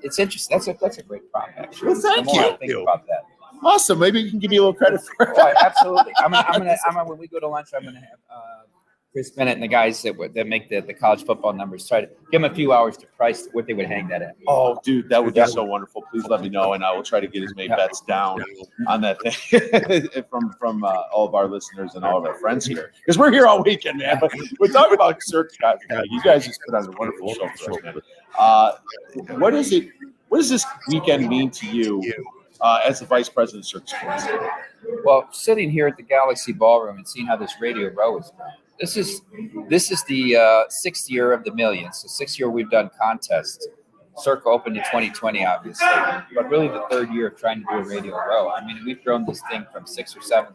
[SPEAKER 7] It's interesting. That's a great prop, actually.
[SPEAKER 6] Well, thank you.
[SPEAKER 7] Think about that.
[SPEAKER 6] Awesome. Maybe you can give me a little credit for it.
[SPEAKER 7] Oh, absolutely. I'm gonna when we go to lunch, I'm gonna have Chris Bennett and the guys that make the college football numbers try to give them a few hours to price what they would hang that at.
[SPEAKER 6] Oh, dude, that would be so wonderful. Please let me know, and I will try to get as many bets down on that thing from all of our listeners and all of our friends here, because we're here all weekend, man. But we're talking about Circa. You guys just put on a wonderful show for us, man. What does this weekend mean to you as the vice president of Circa Sports?
[SPEAKER 7] Well, sitting here at the Galaxy Ballroom and seeing how this Radio Row is going. This is the 6th year of the Millions. The 6th year we've done contests. Circa opened in 2020, obviously, but really the 3rd year of trying to do a Radio Row. I mean, we've grown this thing from 6 or 7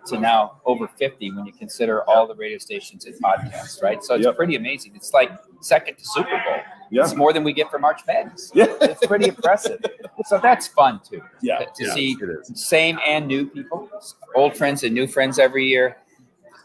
[SPEAKER 7] to now over 50 when you consider all the radio stations and podcasts, right? So it's pretty amazing. It's like second to Super Bowl. Yeah. It's more than we get for March Madness. Yeah. It's pretty impressive. So that's fun too.
[SPEAKER 6] Yeah.
[SPEAKER 7] To see same and new people, old friends and new friends every year.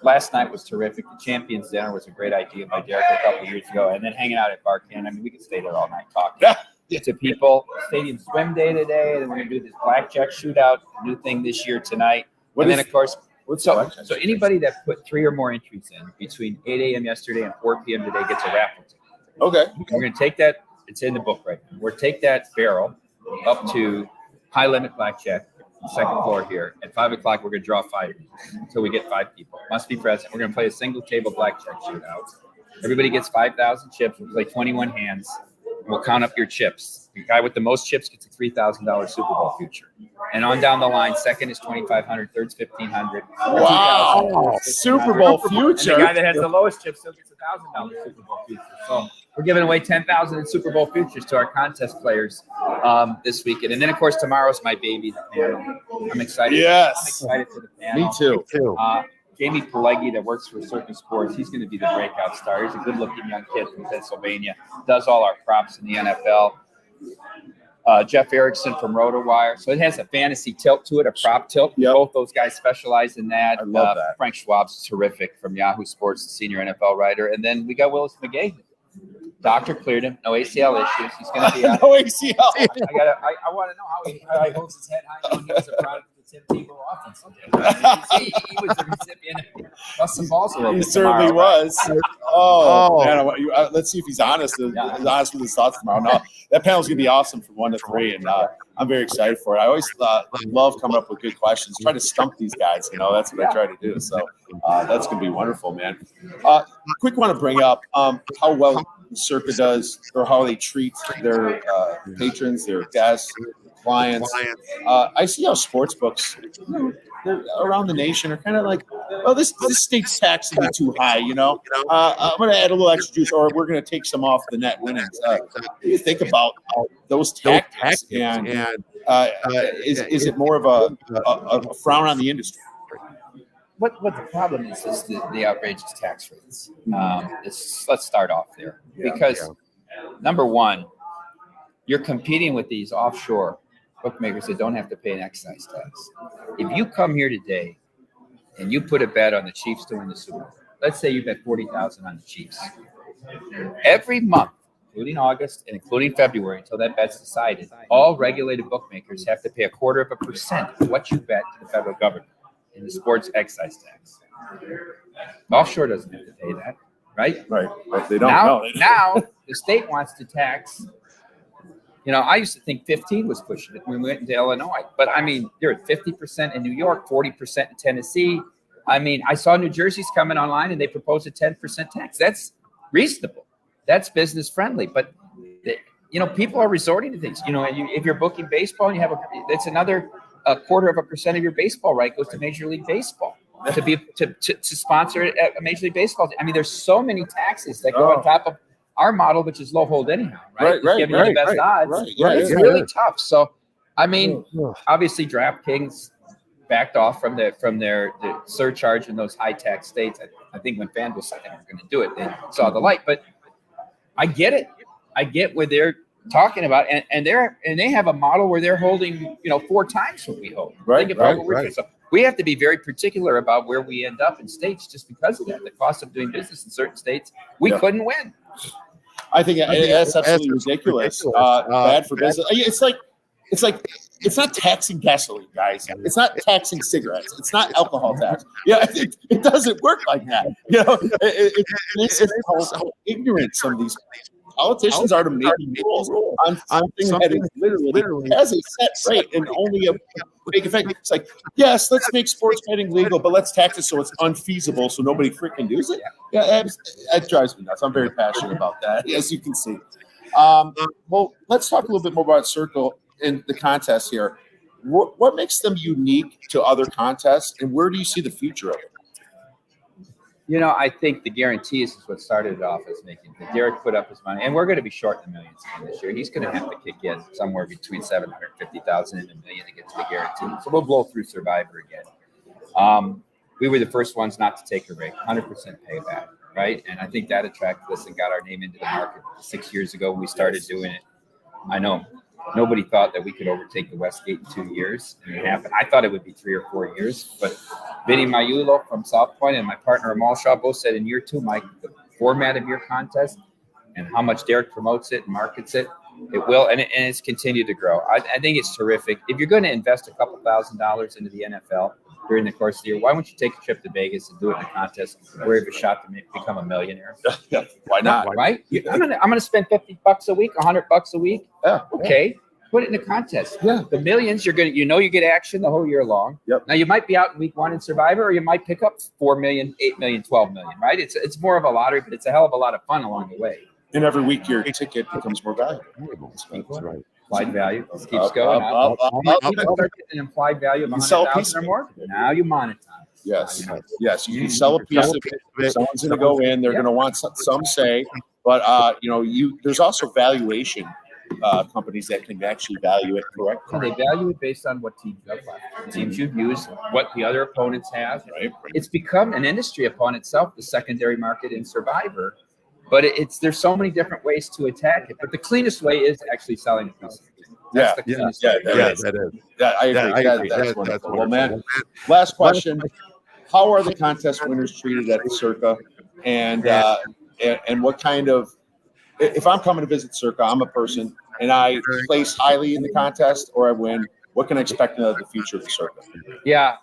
[SPEAKER 7] Last night was terrific. The Champions Dinner was a great idea by Derek a couple of years ago. And then hanging out at Barcan. I mean, we could stay there all night talking to people. Stadium Swim Day today. And then we're going to do this blackjack shootout, new thing this year tonight. Of course, so anybody that put 3 or more entries in between 8 a.m. yesterday and 4 p.m. today gets a raffle ticket.
[SPEAKER 6] Okay.
[SPEAKER 7] We're going to take that. It's in the book right now. We're take that barrel up to high limit blackjack. Second floor here. At 5 o'clock, we're going to draw 5 until we get 5 people. Must be present. We're going to play a single table blackjack shootout. Everybody gets 5,000 chips. We'll play 21 hands. We'll count up your chips. The guy with the most chips gets a $3,000 Super Bowl future. And on down the line, second is $2,500, third's $1,500.
[SPEAKER 6] Wow! Super Bowl future.
[SPEAKER 7] And the guy that has the lowest chips still gets $1,000 Super Bowl future. So we're giving away 10,000 in Super Bowl futures to our contest players this weekend. And then, of course, tomorrow's my baby, the panel. I'm excited.
[SPEAKER 6] Yes.
[SPEAKER 7] I'm excited for the panel.
[SPEAKER 6] Me too.
[SPEAKER 7] Jamie Pelleggi that works for Circa Sports, he's going to be the breakout star. He's a good-looking young kid from Pennsylvania, does all our props in the NFL. Jeff Erickson from RotoWire. So it has a fantasy tilt to it, a prop tilt. Yep. Both those guys specialize in that.
[SPEAKER 6] I love that.
[SPEAKER 7] Frank Schwab's terrific from Yahoo Sports, the senior NFL writer. And then we got Willis McGahee. Doctor cleared him. No ACL issues. He's going to be
[SPEAKER 6] no ACL.
[SPEAKER 7] I want to know how he holds his head high knowing he was a product of the Tim Tebow offense. He was the recipient of busting balls a little bit.
[SPEAKER 6] He certainly was. Oh, man. Let's see if he's honest. He's honest with his thoughts tomorrow. No, that panel's going to be awesome from 1 to 3. And I'm very excited for it. I always love coming up with good questions. Try to stump these guys. That's what I try to do. So that's going to be wonderful, man. Quick want to bring up how well Circa does, or how they treat their patrons, their guests, clients. I see how sports books they're around the nation are kind of like well, this state's taxing me too high, I'm going to add a little extra juice, or we're going to take some off the net winnings. You think about those tactics, and is it more of a frown on the industry?
[SPEAKER 7] What the problem is the outrageous tax rates. Let's start off there, because number one, you're competing with these offshore bookmakers that don't have to pay an excise tax. If you come here today and you put a bet on the Chiefs to win the Super Bowl, let's say you bet $40,000 on the Chiefs. Every month, including August and including February, until that bet's decided, all regulated bookmakers have to pay 0.25% of what you bet to the federal government in the sports excise tax. Offshore doesn't have to pay that, right?
[SPEAKER 6] Right. They don't.
[SPEAKER 7] Now the state wants to tax. I used to think 15 was pushing it when we went into Illinois, but I mean, they're at 50% in New York, 40% in Tennessee. I mean, I saw New Jersey's coming online and they proposed a 10% tax. That's reasonable. That's business friendly. But people are resorting to things. If you're booking baseball, and it's another 0.25% of your baseball right goes to Major League Baseball to sponsor a Major League Baseball. I mean, there's so many taxes that go on top of our model, which is low hold anyhow, right? Giving you the best odds. It's really tough. So, I mean, obviously DraftKings backed off from their surcharge in those high tax states. I think when FanDuel said they were going to do it, they saw the light. But I get it. I get what they're talking about, and they have a model where they're holding 4 times what we hold. Think about what we're doing. So we have to be very particular about where we end up in states just because of that. The cost of doing business in certain states, we couldn't win.
[SPEAKER 6] I think that's absolutely ridiculous. Bad for business. It's not taxing gasoline, guys. It's not taxing cigarettes. It's not alcohol tax. It doesn't work like that. It's how ignorant some of these politicians are to make rules on something that is literally has a set rate and only a big effect. It's like, yes, let's make sports betting legal, but let's tax it so it's unfeasible so nobody freaking does it. That drives me nuts. I'm very passionate about that, as you can see. Well, let's talk a little bit more about Circa in the contest here. What makes them unique to other contests, and where do you see the future of it?
[SPEAKER 7] I think the guarantees is what started it off as making. Derek put up his money, and we're going to be short the millions again this year. He's going to have to kick in somewhere between 750,000 and $1 million to get to the guarantee. So we'll blow through Survivor again. We were the first ones not to take a rate, 100% payback, right? And I think that attracted us and got our name into the market 6 years ago when we started doing it. I know nobody thought that we could overtake the Westgate in 2 years, and it happened. I thought it would be 3 or 4 years, but Vinny Maiulo from South Point and my partner Amal Shaw both said in year 2, Mike, the format of your contest and how much Derek promotes it and markets it, it will, and it's continued to grow. I think it's terrific. If you're going to invest a couple $1,000s into the NFL during the course of the year, why don't you take a trip to Vegas and do it in a contest where you have a shot to become a millionaire?
[SPEAKER 6] Why not?
[SPEAKER 7] Right? I'm gonna spend $50 a week, $100 a week. Okay. Put it in a contest. The millions you're gonna, you get action the whole year long. Now you might be out in week 1 in Survivor, or you might pick up 4 million, 8 million, 12 million. Right? It's more of a lottery, but it's a hell of a lot of fun along the way.
[SPEAKER 6] And every week your ticket becomes more valuable.
[SPEAKER 2] That's right.
[SPEAKER 7] Implied value just keeps going. You start getting an implied value of 100,000 or more. Now you monetize.
[SPEAKER 6] Yes. You can sell a piece of it. Someone's going to go in. They're going to want some say, but there's also valuation companies that can actually value it correctly.
[SPEAKER 7] They value it based on what teams have left, teams you've used, what the other opponents have.
[SPEAKER 6] Right.
[SPEAKER 7] It's become an industry upon itself, the secondary market in Survivor. But there's so many different ways to attack it. But the cleanest way is actually selling a piece of it. That's the cleanest way.
[SPEAKER 2] That is.
[SPEAKER 6] Yeah, I agree. That's wonderful. Well, man, last question. How are the contest winners treated at the Circa? And what kind of, if I'm coming to visit Circa, I'm a person, and I place highly in the contest or I win, what can I expect in the future of the Circa?
[SPEAKER 7] Yeah,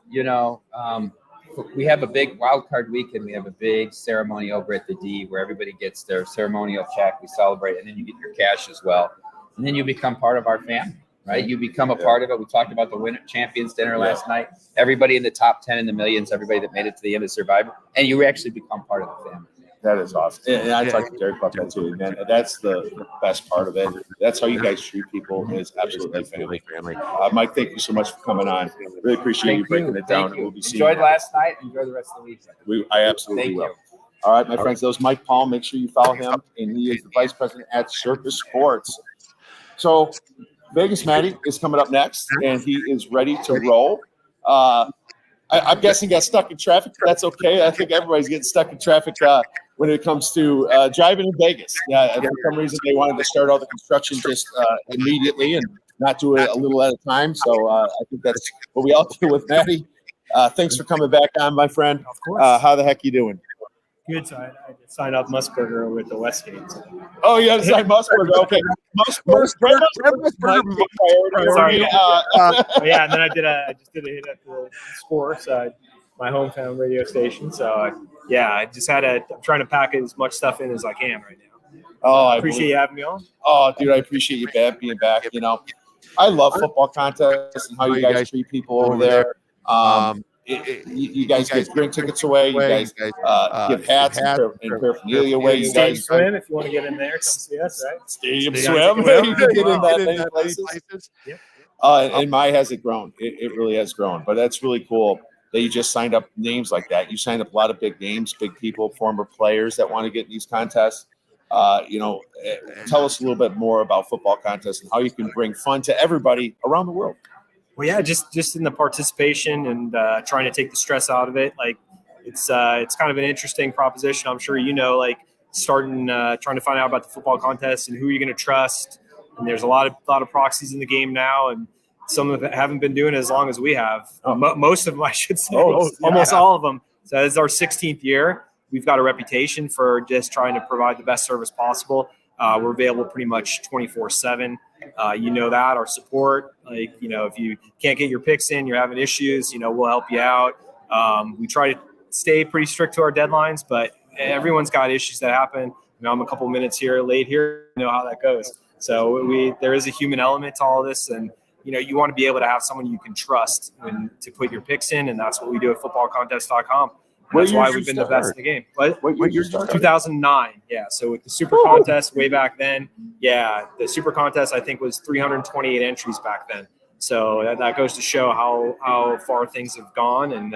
[SPEAKER 7] we have a big wild card weekend. We have a big ceremony over at the D where everybody gets their ceremonial check. We celebrate, and then you get your cash as well. And then you become part of our family, right? You become a part of it. We talked about the champions dinner last night. Everybody in the top 10 in the millions, everybody that made it to the end of Survivor, and you actually become part of the family.
[SPEAKER 6] That is awesome. And I talked to Derek about that too, man. That's the best part of it. That's how you guys treat people. Is absolutely family. Mike, thank you so much for coming on. Really appreciate you breaking it down. We'll be seeing
[SPEAKER 7] Enjoyed last night. Enjoy the rest of the week.
[SPEAKER 6] I absolutely will. All right, my friends, that was Mike Palm. Make sure you follow him, and he is the vice president at Circa Sports. So Vegas Matty is coming up next, and he is ready to roll. I'm guessing got stuck in traffic. That's okay. I think everybody's getting stuck in traffic when it comes to driving in Vegas. Yeah, for some reason they wanted to start all the construction just immediately and not do it a little at a time. So I think that's what we all do with Matty. Thanks for coming back on, my friend.
[SPEAKER 8] Of course.
[SPEAKER 6] How the heck you doing?
[SPEAKER 8] Good. So I signed up Musburger with the Westgate.
[SPEAKER 6] Oh, you got to sign Musburger. Okay. Musburger.
[SPEAKER 8] Sorry. Yeah, and then I just did a hit at the Sports, my hometown radio station. So I'm trying to pack as much stuff in as I can right now.
[SPEAKER 6] Oh,
[SPEAKER 8] I appreciate you having me on.
[SPEAKER 6] Oh, dude, I appreciate you being back. You know, I love football contests and how you guys treat people over there. You guys give drink tickets away. You guys give hats and paraphernalia away. You guys
[SPEAKER 8] swim if you want to get in there. Come see us, right?
[SPEAKER 6] Stadium swim. You can get in that many places.
[SPEAKER 8] Yep.
[SPEAKER 6] And my has it grown. It really has grown. But that's really cool that you just signed up names like that. You signed up a lot of big names, big people, former players that want to get in these contests. Tell us a little bit more about football contests and how you can bring fun to everybody around the world.
[SPEAKER 8] Well, yeah, just in the participation and trying to take the stress out of it. Like it's kind of an interesting proposition. I'm sure like starting trying to find out about the football contest and who you're going to trust. And there's a lot of proxies in the game now, and some of it haven't been doing it as long as we have. Most of them, I should say, almost all of them. So it's our 16th year. We've got a reputation for just trying to provide the best service possible. We're available pretty much 24/7. That our support, if you can't get your picks in, you're having issues, we'll help you out. We try to stay pretty strict to our deadlines, but everyone's got issues that happen. I'm a couple minutes late here, how that goes. So there is a human element to all this, and you want to be able to have someone you can trust to put your picks in, and that's what we do at footballcontest.com. That's why we've been the best in the game.
[SPEAKER 6] What year started?
[SPEAKER 8] 2009. Yeah. So with the Super Contest way back then, the Super Contest I think was 328 entries back then. So that goes to show how far things have gone. And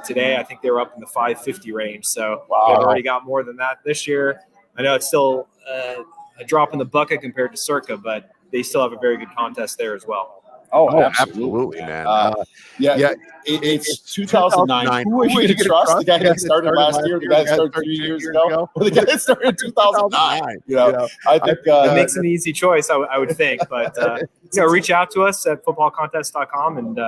[SPEAKER 8] today I think they were up in the 550 range. So they've already got more than that this year. I know it's still a drop in the bucket compared to Circa, but they still have a very good contest there as well.
[SPEAKER 6] Oh, absolutely, man. It's 2009. Who are you going to trust? The guy that started last year, the guy that started 3 years ago, or the guy that started in 2009? I think
[SPEAKER 8] it makes an easy choice, I would think. But reach out to us at footballcontest.com, and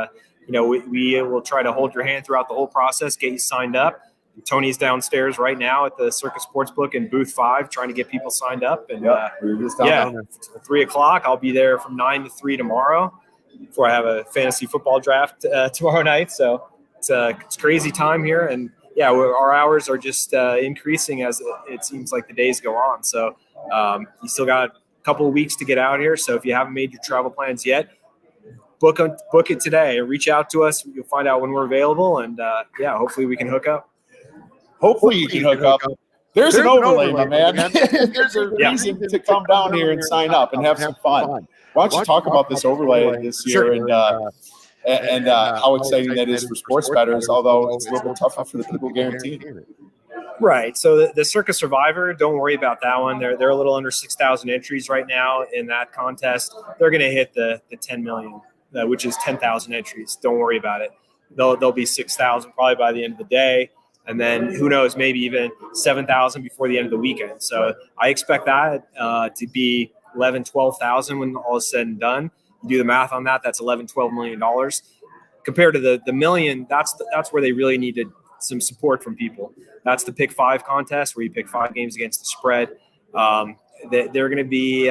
[SPEAKER 8] we will try to hold your hand throughout the whole process, get you signed up. Tony's downstairs right now at the Circa Sportsbook in booth 5, trying to get people signed up. And 3 o'clock, I'll be there from 9 to 3 tomorrow, before I have a fantasy football draft tomorrow night. So it's crazy time here. And our hours are just increasing as it seems like the days go on. So you still got a couple of weeks to get out here. So if you haven't made your travel plans yet, book it today. Reach out to us. You'll find out when we're available. And hopefully we can hook up.
[SPEAKER 6] Hopefully you can hook up. There's an overlay, my man. There's a reason to come down here and sign up and have some fun. Why don't you talk about this overlay this year and how exciting that is for sports bettors, although it's a little bit tougher for the people guaranteed.
[SPEAKER 8] Right. So the Circa Survivor, don't worry about that one. They're a little under 6,000 entries right now in that contest. They're going to hit the 10 million, which is 10,000 entries. Don't worry about it. They'll be 6,000 probably by the end of the day. And then who knows, maybe even 7,000 before the end of the weekend. So I expect that to be 11, 12,000 when all is said and done. You do the math on that, that's $11-12 million. Compared to the million, that's where they really needed some support from people. That's the pick 5 contest where you pick 5 games against the spread. They're going to be,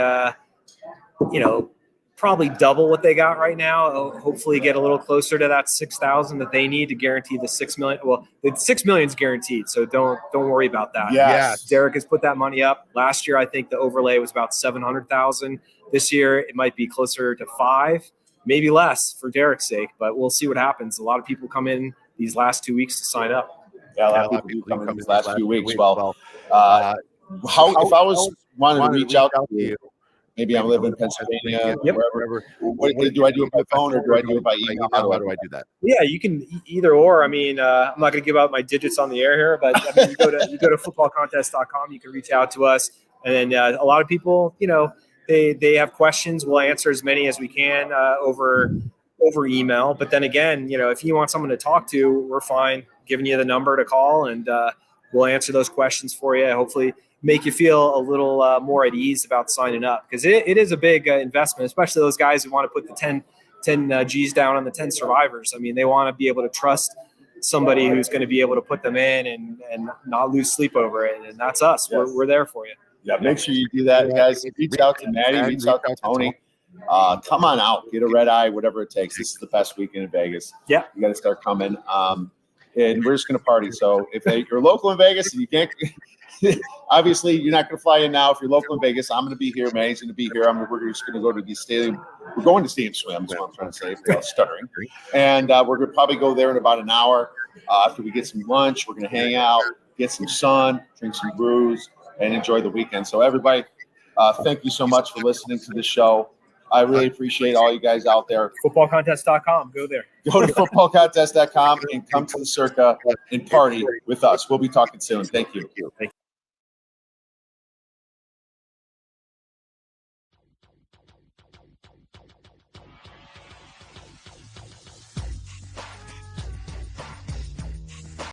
[SPEAKER 8] probably double what they got right now. Hopefully get a little closer to that 6,000 that they need to guarantee the 6 million. Well, the 6 million is guaranteed, so don't worry about that.
[SPEAKER 6] Yes.
[SPEAKER 8] Derek has put that money up. Last year, I think the overlay was about 700,000. This year, it might be closer to 5, maybe less for Derek's sake, but we'll see what happens. A lot of people come in these last 2 weeks to sign up.
[SPEAKER 6] Yeah, a lot of people do come in these last few weeks. Well, if I was wanting to reach out to you, maybe I'm living in Pennsylvania, wherever. Do I do it by phone or do I do it by email? How do I do that?
[SPEAKER 8] Yeah, you can either or. I mean, I'm not going to give out my digits on the air here, but I mean, you go to footballcontest.com. You can reach out to us, and then a lot of people, they have questions. We'll answer as many as we can over email. But then again, if you want someone to talk to, we're fine giving you the number to call, and we'll answer those questions for you. Hopefully make you feel a little more at ease about signing up, because it is a big investment, especially those guys who want to put the 10 G's down on the 10 survivors. I mean, they want to be able to trust somebody who's going to be able to put them in and not lose sleep over it. And that's us. Yes. We're there for you.
[SPEAKER 6] Yeah, make sure you do that, guys. Reach out to Matty, reach out to Tony. Come on out, get a red eye, whatever it takes. This is the best weekend in Vegas.
[SPEAKER 8] Yeah,
[SPEAKER 6] you got to start coming. And we're just going to party. So if you're local in Vegas and you can't, obviously you're not going to fly in now. If you're local in Vegas, I'm going to be here. Matty's going to be here. We're just going to go to the stadium. We're going to Stadium Swim. That's what I'm trying to say without stuttering. And we're going to probably go there in about an hour. After we get some lunch, we're going to hang out, get some sun, drink some brews, and enjoy the weekend. So everybody, thank you so much for listening to the show. I really appreciate all you guys out there.
[SPEAKER 8] Footballcontest.com. Go there.
[SPEAKER 6] Go to footballcontest.com and come to the Circa and party with us. We'll be talking soon. Thank you.